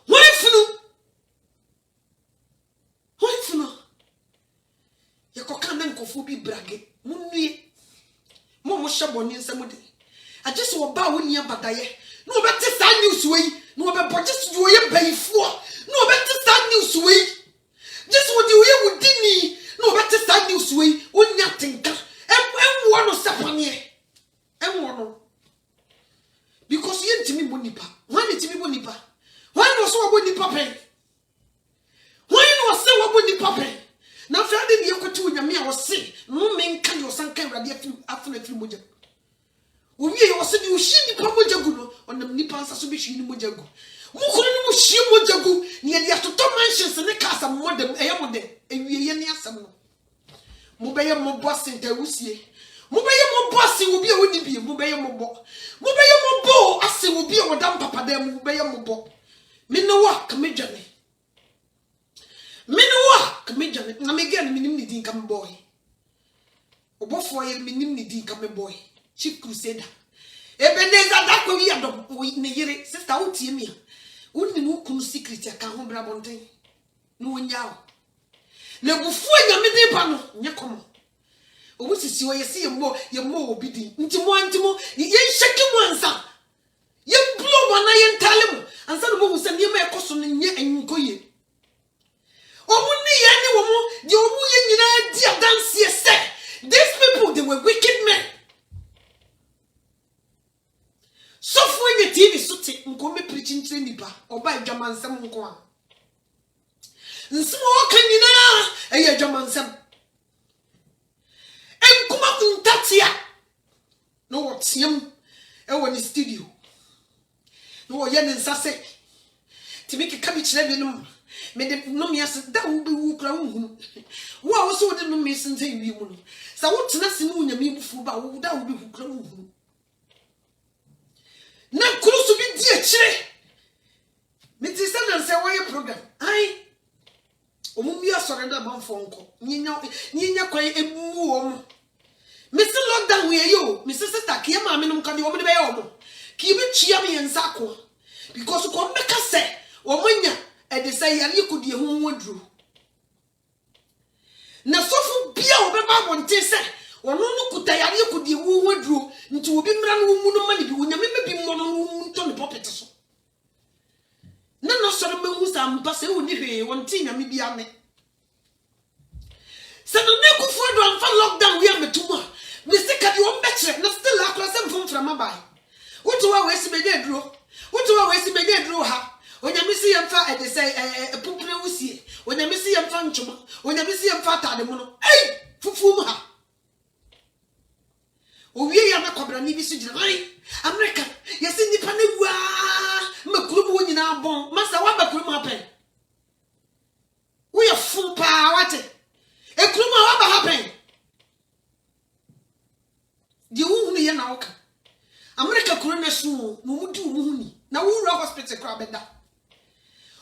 wo efunu yakokana nkofo bi brage munue mo hyeboni nsam de agye so oba woni abadaye na obete sa news we na obeboje so wo ye bayifo na obete sa news we just wo di we wudini na obete sa news we onya tenka enwo no sapane enwo no because ye ntimi bonipa wan ntimi bonipa wan no so wo bonipa pen wan no so wo bonipa pen na frade de yekotu nyame a wo se no menka yo sanka urade afuna firi moja owie ye wo se de wo hyi nipa moja gu no onam nipa nsa so be hyi ni moja gu mu kono no mu hyi moja gu ne ye de atoto mansions ne kasa modem eye modem ewie ye ne asam no mo be ye mo boss ntawusie mo be ye mo boss obi a woni bie mo be ye mo bo ase obi a wodam papa dem mo be ye mo bo me no wa ka medwane Menuwa, Kamijan, Namigan, Minim Din come boy. Obofo ye Minim Din come boy. Chief Crusader. Ebeneza that we are the Nigeri, sister out here. Wouldn't you come secret a can brabonte? No one yaw. Le before your midday panel, Yakomo. What is you see your more bidding into one, ye shaking one son. You blow one eye and tell him, and some who send you my custom in ye and Goye. Oh, any woman, you dear dance, yes, sir. These people, they were wicked men. So for the TV, so take Nkome preaching to Nipa, or by German Sam Kwan. Small canina, a German Sam. And come up in Tatia. No, what's him? In the studio. No, yen and Sasse. To make a cabbage level, made it no yes, that will be who crown. What was so the mason say you? So what's nothing when you mean for about that will be who crown. Na close to be dear chile. Mrs. Sanders say why your program. I Omumia surrender one phone call. Nina quite a boo. Mr. Lockdown, where you, Mrs. Takima, minimum can you open the bay. Keep it chiami and sacco. Because you come back a say, or when ya, and they say you could be a home drew. Na so for beer over one tese, or no could die, you could be a woman drew into a bimran woman money, when you may be one ton of puppets. None of some who's am passing one thing, and maybe I may. Said the neck of Ford for lockdown, we are tomorrow. Mr. Cadu better, not still a class from a buy. What do I waste me dead, Drew? What do I waste me dead, Drew? When you miss him fat, they say a pump will see. When you miss him function, when you miss him fat at the mono, hey, Fufuma. Oh, we are not cobra nivis America, yes, in the Panigua, Macrubu in our bone, Master Wabacrum happen. We are full power. A cruma happen. The woman in our America Corona soon, Mudu Muni. Now we rock hospital crab and that.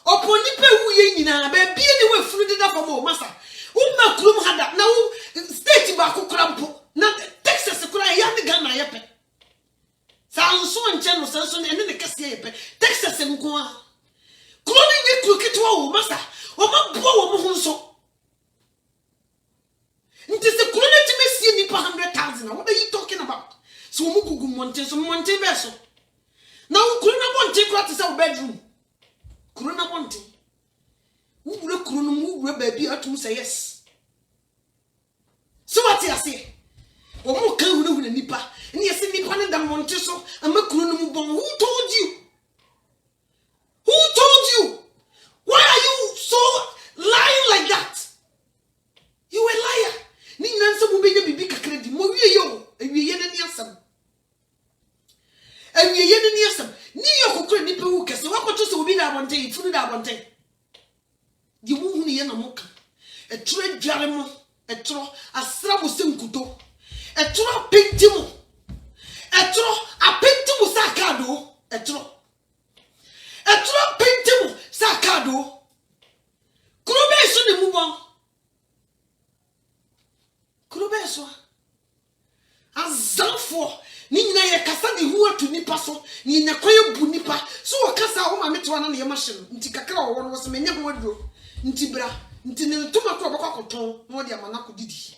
Upon Nipe, we in a baby anyway fruited up for more, Master. Uma Krum had that now state Baku Crampo, not Texas cry, young gun, my epe. Sounds so in general, Sanson, and then the Cassia, Texas and Goa. Cloning a crooked to Master, or my poor so. It is the quality messy Nipa 100,000. What are you talking about? So Mugu Monte, some Monte Besso. Now, Corona Monte got our bedroom. Corona Monte. Who will Corona move baby to say yes? So what I say? Or more can we do Nipa? And yes, Nipa and Monteso and Macron. Who told you? Who told you? Why are you so lying like that? You a liar. Ni nansa mu be bibi kakredi mo wie yo awie ne niasam ni yokokre ni pe wu kese wakoto so obi na abonte ifunu da abonte di wu hu ne ye na moka etro adware mo etro asra mo senkuto etro pentimo etro apentimo sakado etro pentimo sakado krobe so ne mu bon Kurubeso Azanfo Nina ye kasa di huwa tu nipa so Nina kwaye bu nipa So wakasa homa metuwa na ye machine Nti kakra wa wana wase menye mwadro Nti bra Nti nilituma kwa baka kuton Mwadi ya manako didi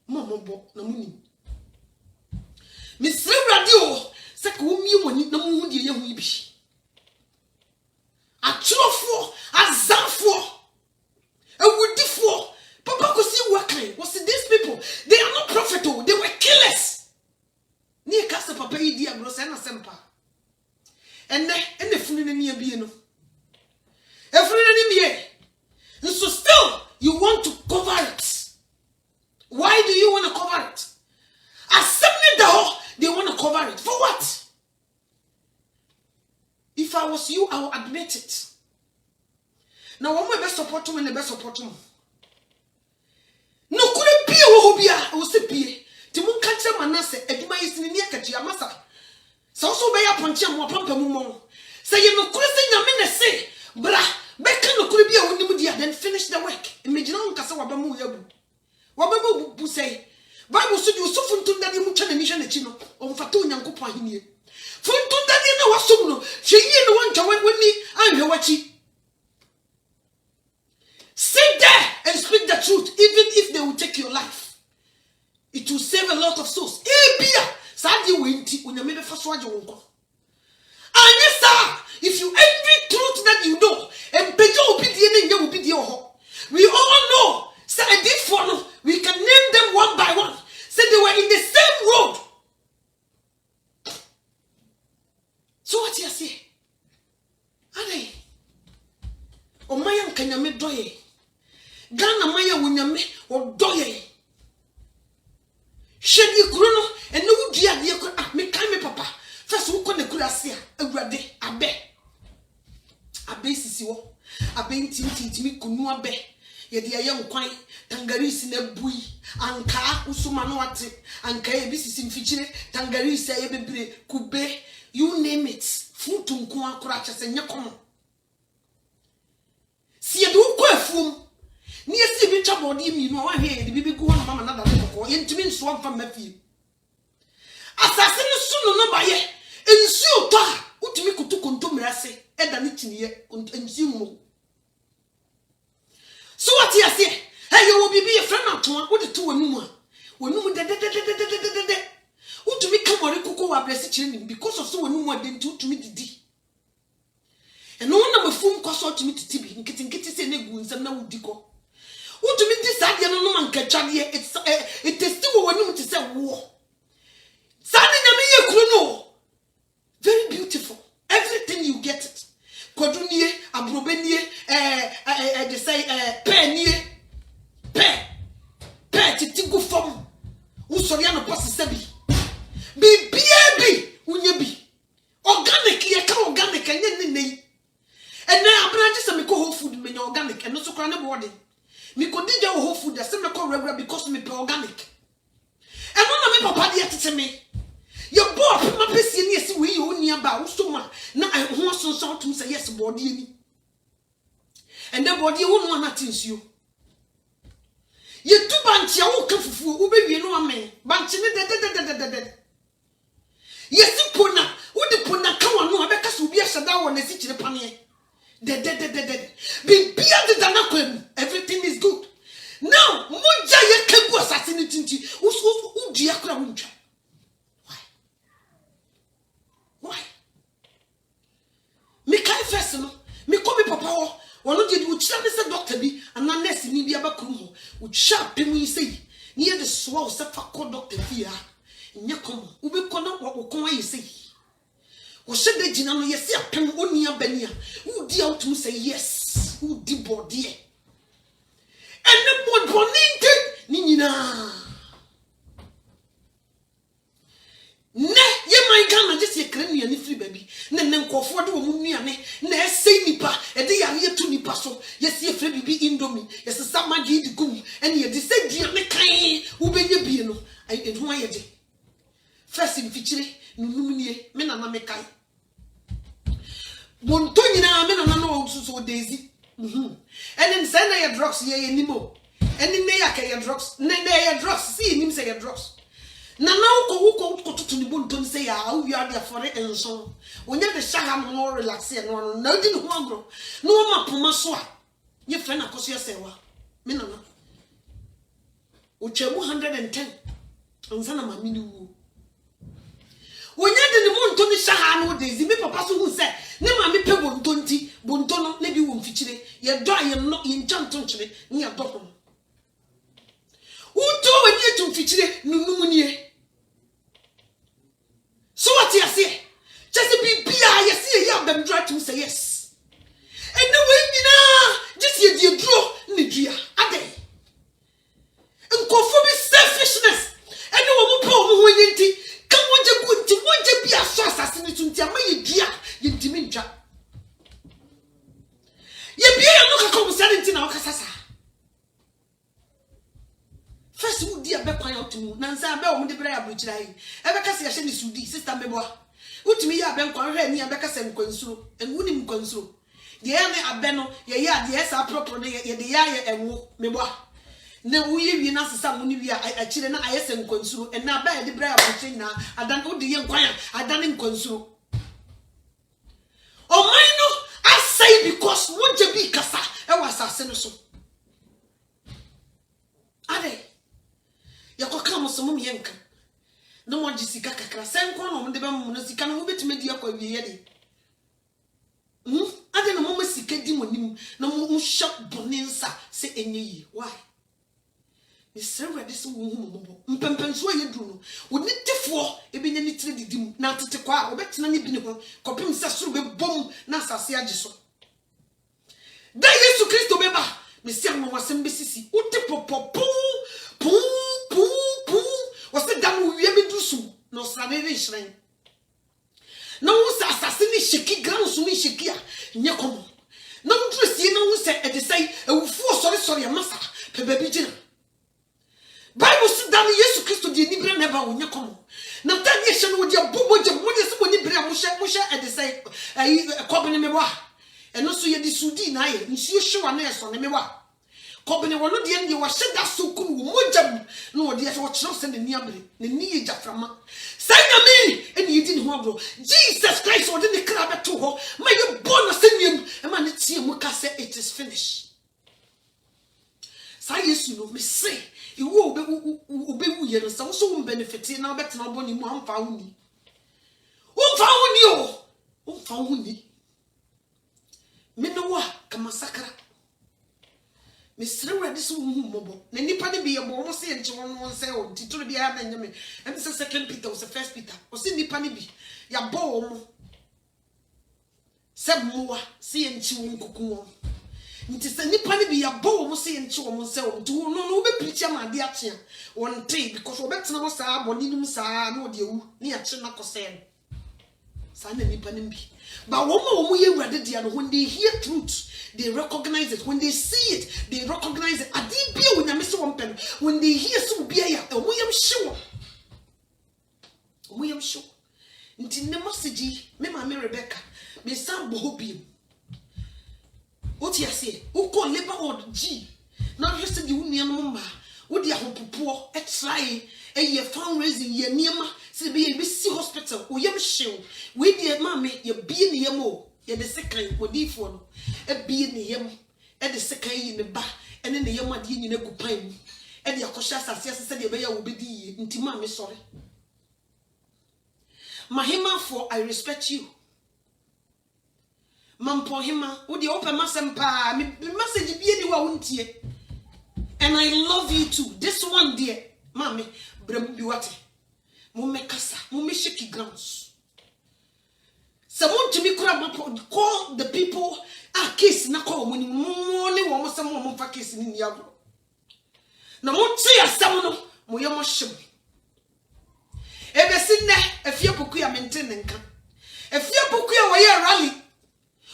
Mamobo na muni Misre radio Seka umi wani na muhudi ye huibi Achilofo Azanfo Ewudifo Papa could see what kind was these people. They are not profitable. They were killers. Near Casa Papa Dia Grosena Sempa. And the food in near Bieno. Every enemy. And so still you want to cover it. Why do you want to cover it? Assembly the whole they want to cover it. For what? If I was you, I would admit it. Now one my best support and the best support. No could be a hobia or sepia. Timon catcher manase, Eduma is in the near massa. So by a punch more pump. Say you no Christian, say, bra, Becca no could be a windy then finish the work. Imagine on kasa wabamu yabu. Wabamu bu say Bible said you so funtu dadi mu chane mission echi no omfata onyankopon ahenie. Funtu dadi na wasum no hyeyi no woncha wani anhwe wachi. Sit there and speak the truth even if they will take your life. It will save a lot of souls. Ebia sadi wenti onyame be faso age wonko. Anyesa if you every truth that you know and pejo obidie na nya obidie ho. We all know say a deep follow. We can name them one by one. Say they were in the same road. So what you say? Ade. O maya nkanyame doye. Gana maya wunyame o doye. Shedi kuro no ene wudi ade ko me kan me papa. First wo ko ne kura se a awurade abe. Abe sisi wo. Abe ntinti mi kunu abe. Yedi aye nkwan tangarisi na bui anka usuma no ate anka e bisisi mfichire tangarisi aye bebre kube you name it fruit nko akora chese nyekomo si yedu ko afum ni esi bi twabodi mi no wa hwe de bibi go na mama na da ko yentimi nso amfa mafie asase no sunu no baye ensu to a utimi kutu kontomrase eda ne tiniye ensu mu. So what you say? Hey, you will be a friend of one. What the two women? When you de. Who to me come or cocoa are blessed because of so one more than two to me the D. And no one of a phone cost out to me to Tibi, and getting say negoons and now dico. Who to me this idea no man can charge it is still one to say war. Suddenly, you very beautiful. Everything you get it. Quadrunie, abrobenie, they say, penny, titigo form. Usoriano passabi. Be unyebi. Organic, organic, and then and now branches and me whole food, me organic, and also crown body. Me could do whole food, that's similar regular because me organic. And one of me papa dear to me. Your boy, my person, yes, we own nearby, so much. Now I want some to say yes, body. And the body won't want nothing to you. You two bunch, you won't come for who baby, you know, a man. Bunch in the yes, you put now. What the put now come on, no, because we are shut down when they sit in the panier. Be beyond the Danaquim. Everything is good. Now, Munja, you can go assassinating you. Who's Diacra? Why? Me kai first no. Me come papa ho. Wono je di uchira me say doctor bi and na nurse ni bi abakru ho. Ucha pemu yi say. Ni ye de so wo say fa call doctor fi a. Nye kom. Ube ko na wo kon ayi say. Wo se de gina no ye say apem oni abani a. Wo di out mu say yes. Wo di body e. Ene bod boninte ni nyina. Ne ye my Ghana just ye krenu ya ni free baby ne nkofo de wo mu nuane na esei nipa e de ya ye tu nipa so ye se free bibi indomie ye se samagi di gum ene ye de se dia ne kan wo benye bie no e ho aye de first in fichire nunum nie me na me kai bonto nyina me na no so daisy ene se na ye drugs ye nimo ene ne ya ka ye drugs ne ye drugs see nim say ye drugs. Na now ko to ni bonton say ya we are there for it and so when you the shaham more relax no no di no agro no ma poma so a ye friend akoso yesewa me na na o chemu 110 anza na mami ni wu when you the bonton ni shaha no dey me papa so hu say ne mami pe bonton ti bonton no na bi wo mfichire ye do aye no ye nchanto nchire ni ya dopo uto when you to mfichire nunum nie. So what you say? Just be you see ya bem try to say yes. And the way you just you draw Nigeria. Ade. And conform selfishness. And no one poor when you come on je good to one je be a assassin to tia my dia you diminja. Ye be no ka come say na okasasa. First would dear be quiet to Nansa be on the prayer bridge. Ever say a sudi, sister Meboa. What me ya ben kwa ni abeka sem konsuro, and wunim konsuro. the ene abeno ye ya the esa proper ye de ya ye enwo mebo na wuye wi na sesa mu ni wi a kire na ayese nkonsuro e na ba ye de bra aboche na adan wo de ye nkwan adan nkonsuro o mine no I say because what je bi kasa e was asase no so ade yakoka mo so mo yenka no mo jisika kakra sen kwa no mo de be mo no sika no mo betime di akwa wiye de ade no mo sika di mo nim na mo shop boninsa se enye yi why ni serve de so wo hu mo mpempenso ye duru no wo ni tifo e be nya ni tire didim na tete kwa wo betena ni bi ne ho kopim se suru be bom na asase age so da Yesu Kristo be ba me sia mo wasem be sisi wo te popopo pu wose da mo wie be dusu no srade re hyiren na wo sa asase ni sheki ground so ni sheki a nye komo na wo dresi na wo se e de sai ewufu sorry amasa pe ba bi gina Bible sit down Yesu Kristo di ni bre never wonya komo na tani ehye no di abobo je mo de se mo ni bre mo hye e de sai kobene me wa eno so ye di sudi na ye nsuo hyewa na eso ne me wa kobene wono de ndi wa hye da so kunu mo jam na wo de ye wo kire se ne ni abre ne ni ye jaframa sanya me eni yidi ne ho agro Jesus Christ wo de ne kra beto ho ma ye born aseniam e ma ne tie mu ka say it is finished say Yesu no me say iwo obewu ye no so so benefit na obetena oboni mu amfa huni umfa huni me no wa kama sakra me srewa de so hu mobo na nipa ne bi ye bo mo se enche won se o titoro bi ya na nyame em se second Peter o se first Peter o se nipa ne bi ya bo wo mo se mowa se enche won koku won nti se nipa ne bi ya bo wo mo se enche wo mo se o nti no be preach am ade ache won tay because wo betena mo sa aboni nim sa na o de ewu ne ya che na kose sa na nipa ne bi but wo ye wurade dia no when they hear truth they recognize it when they see it they recognize it adi bia wo nyame se wo pen when they hear so bia ya wo yam show nti ne message me ma me Rebecca me sam bo hobiem oti ase wo ko labor ward g na hwese di wo nuanom ma wo di ahopopo e try ye fundraising ye niema se be ye si hospital wo yam hyew we di ma me ye bie ne yam o ye de sekan odifo no e bie ne yam e de sekan yi ne ba ene ne yam ade nyina gu pan mu e de akosha asase asese de be ya wo be di ye nti ma me sorry mahima for I respect you mampo hima wo de open masem pa me message bie ni wa wontie and I love you too this one dear mama brem bi wate mo mekasa mo me shiki grounds someone to me call the people case na call money mo ne wo mo sam mo fa case ni ni agro na mo ti asam no mo ye mo hyem ebe sinne afie poku ya maintain nka afie poku ya wo ye rally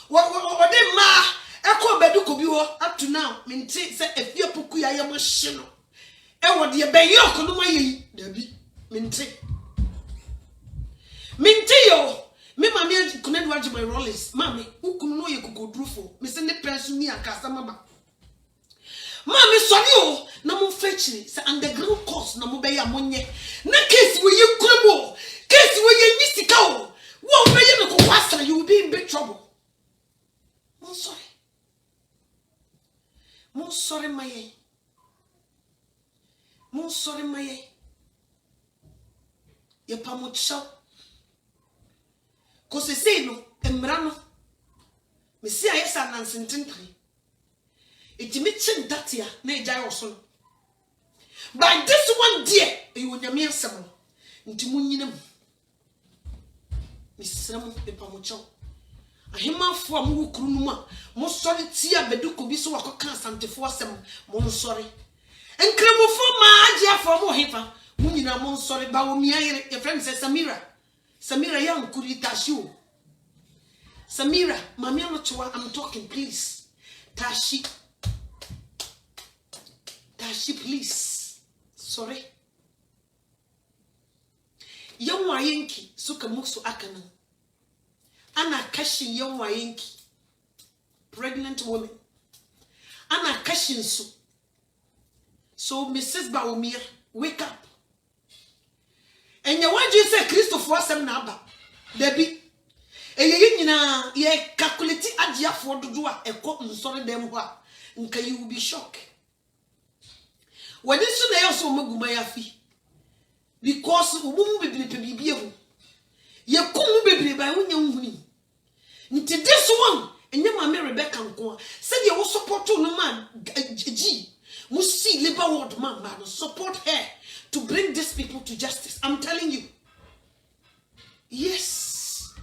wo de ma eko bedu ko bi ho up to now maintain say afie poku ya ye mo hye no e wo de be ye okono ma yi dabi maintain yo me mama kunadu aje my rollers mama ukunu no ye kokodrufo me se ne pensu ni akasa maba mama sori o na mo fetchiri se underground course na mo be ya monye na case we ye kuremo case we ye nyisika o wo be ye no ko wasa you will be in big trouble mon sorry maye ye pa mo chaw ko se sei no emra no me si ayesa nansententan etimi chin datia na ejai oso by this one dear you nyame asem nti munyina mu misram e pa mo chaw ahemafo am wukuru no ma mo sori tia beduko bi so wakoka asantefo asem mo sori enkremofo ma agia fo mo hefa munyina mo sori ba wo miayere your friend say Samira young kuri tashu Samira mami anochwa I'm talking please tashi please sorry yamwa yenki suka muksu akana ana kashin yamwa yenki pregnant women. Ana kashinsu. So Mrs. Baumia, wake up. And you want you say Christopher Sam Naba. Debbie. And you ye calculate adia for to do a cotton sorry them what. Nka you will be shocked. When this soon also Magumayafi. Because umu be beautiful. Ye come be by when you nti this one and your mamma Rebecca said you will support no man G must see labor ward man support her to bring these people to justice. I'm telling you. Yes.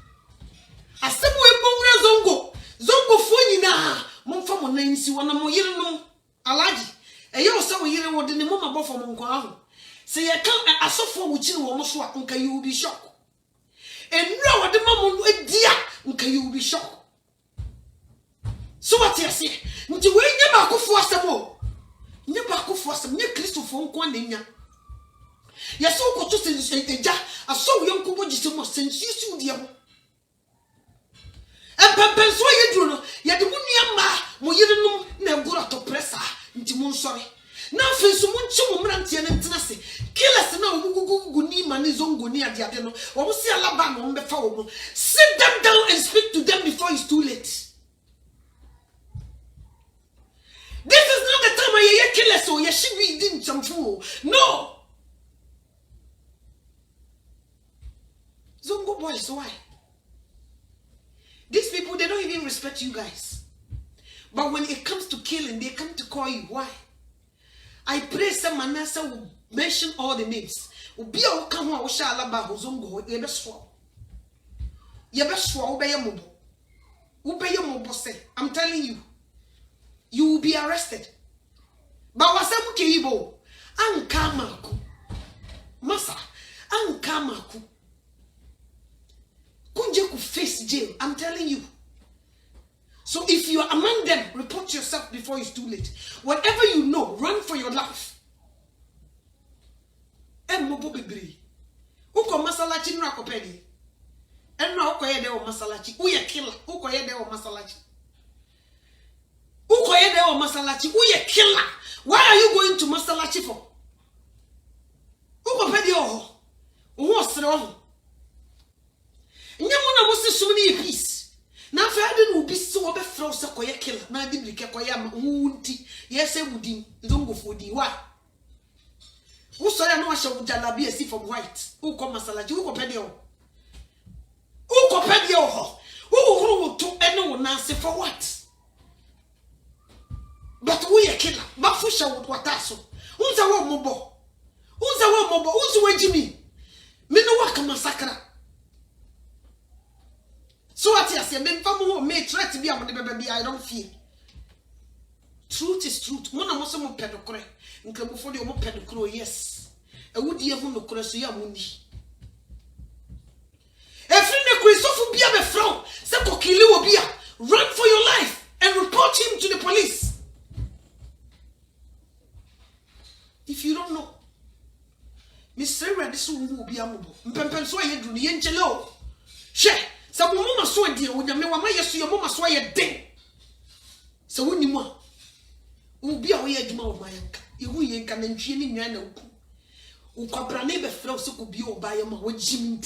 Asem we bongra zongo fo nyina momfa mo nansi wona mo yire no alaji eyo so we yire wode ne mo mabofo mo nkwa aho se ye kan asofo wo kiri wo mo so a nka you be shock. Enra wode mamo edia nka you be shock. So what you say? Nti we nya ba akofo asem o. Nya ba akofo asem nya Christopher nko anenya. Yeso ko to se eja aso we nko bogise mo sensusu de ho. Empepen so ye duro no ye de munua ma mo yirenum na egura to pressa nti mo nsore. Na fensu mo nchi mo mrantie na ntina se. Killers na omugugugu ni mani zongo ni ade no. Wo si alaba no mbefa wo mo. Sit them down and speak to them before it's too late. This is not the time where you kill us or you should be doing some fool. No. Zongo boys, why? These people, they don't even respect you guys. But when it comes to killing, they come to call you. Why? I pray some Manasseh will mention all the names. Ubi a ukamu a usha alaba zongo yebeswa. Yebeswa ubeye mobo say. I'm telling you. You will be arrested. But wasamu keibo ankamaku masa ankamaku kunje ku face jail. I'm telling you. So if you are among them, report yourself before it's too late. Whatever you know, run for your life. Mobo bibri. Uko masalachi nra kopedi. Enra uko yede o masalachi. Uye killer. Uko yede o masalachi. Ukoyede o masalachi, uye killer. Why are you going to masalachi for? Uko pedi o. Uwo sre o. Nyamo na musi sumini peace. Na fa ade no bi so obe fra se koye killer. Na adi brike koye am unti. Yese wudin, zongo fodi. Why? Uso ya no wa shawu jalabi esi from white. Uko masalachi, uko pedi o. Uko pedi o. Uko to ene wo na se for what? But we a killer. Bafusha would wataso. Unza wa mobo. Unza wa mobo. Unza wa Jimmy. Mino waka masakra. So what you say? Men famu may try to be on the baby. I don't feel. Truth is truth. Mona moso mo pedokre. Nkamu fodi o mo pedokro. Yes. E wudi ye hu no kro so ya mundi. Every ne Christopher bia be from. Se ko kili wo bia. Run for your life and report him to the police. If you don't know, Mr. Radisson will be a mobile. Mpempen so ye do the angelo. She, some mama so dear when your mamma yes, your mama so ye ding. So when you want, will be away at my yank. You will yank and engineering yana. Ukabrane be flow so could be or buy a ma with Jimmy.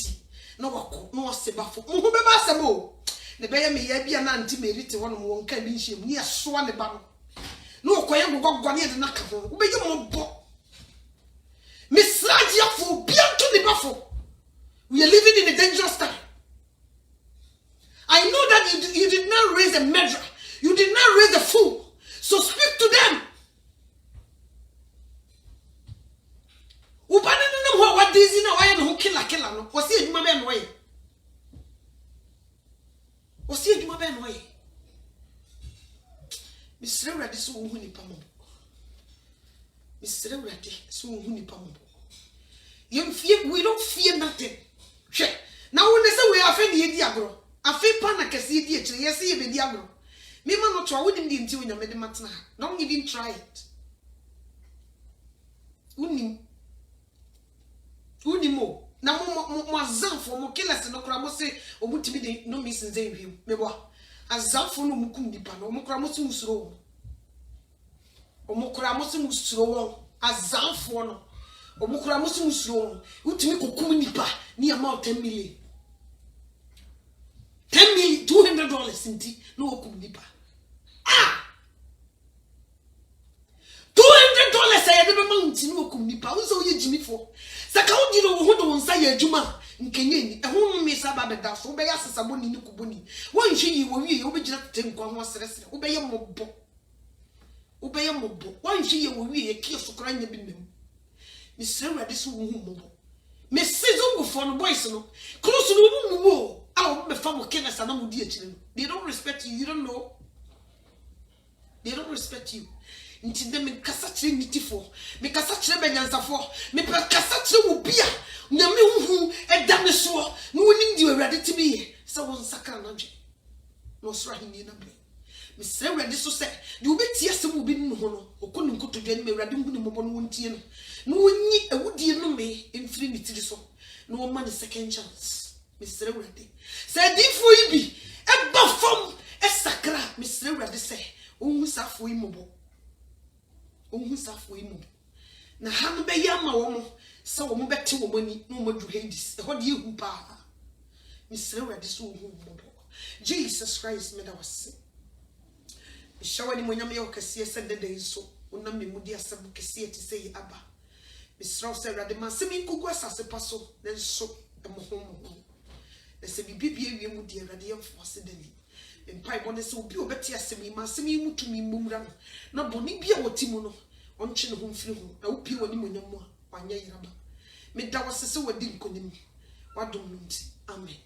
No, no, Sebafo. Who be bassable? The bear may be an anti merite one won't come in shame near Swan the bottom. No, Koyam got one year the knuckle. Be your more. Miss Radia for beyond to the buffalo. We are living in a dangerous time. I know that you did not raise a murderer. You did not raise a fool. So speak to them. What is in a way who killer no? Was he a human man way? Was he a human man way? Miss Radi so who pamo. Miss Radi so who pamo. We don't fear nothing. Now when they say we are offended diagro, I feel panic as you did. Yes, you be diagro. Me man not try wouldn't be until you made the matter. Don't even try it. Unimo. Na mo zan for mo killers no kra mo say obutimi de no miss nze hwim. Me bo. azafo no mukum nipa no omukura mosi musuro omukura mosi musuro azafo no omukura mosi musuro utimi kokum nipa ni amount 10 million $200 inti no okum nipa $200 ayede be mountain no okum nipa wo so ye jimi fo saka wo di no wo do wonsa ya adwuma nkenye ni ehunu me saba be da so be ya sesabo ni kuboni wo nhwe yi wo wie wo be gina tete nkwa ho seresere wo be ye mobbo wo nhwe yi wo wie ye kie sokora nya bi nem mi sere wade so wo hu mobbo me season go for no boys no close no mu awo be fa mo kenesa na mo di akire no they don't respect you, you don't know, they don't respect you. Nti dem kasa kire nitifo me kasa kire benyansafo me kasa kire wo bia nyame huhu eda me so no wonim di awurade tibiye se won sakra na dwe no sra hini na be me sre awurade so se de obetie asem obi no ho no okonu nkotodwe me awurade hu ni mobo no wontie no no wonyi awudie no me emfiri ni tiri so no wo man second chance me sre awurade se difo ibi e ba fam e sakra me sre awurade se onhu safo imobo onhu safo imobo na ha no be yama wo mo se wo mo beti wo mani no mo du Hades e ho de ehu pa mi sere wade so hu mobo Jesus Christ me da wase mi shawani mo nyame yo kase se dede so wonam me mudi asem kase ti se aba mi sere se wade ma se mi kugu asase paso ne so e mo ho e se bibie wie mu di wade yem fo se dani empai bone se obi obeti asem ma se mi mutumi mmumra na boni bia wotimu no ontwe ne ho mfiri ho na opi woni mo nyam a wanya yiraba me da wase se wadi nkonim wadom nti amen.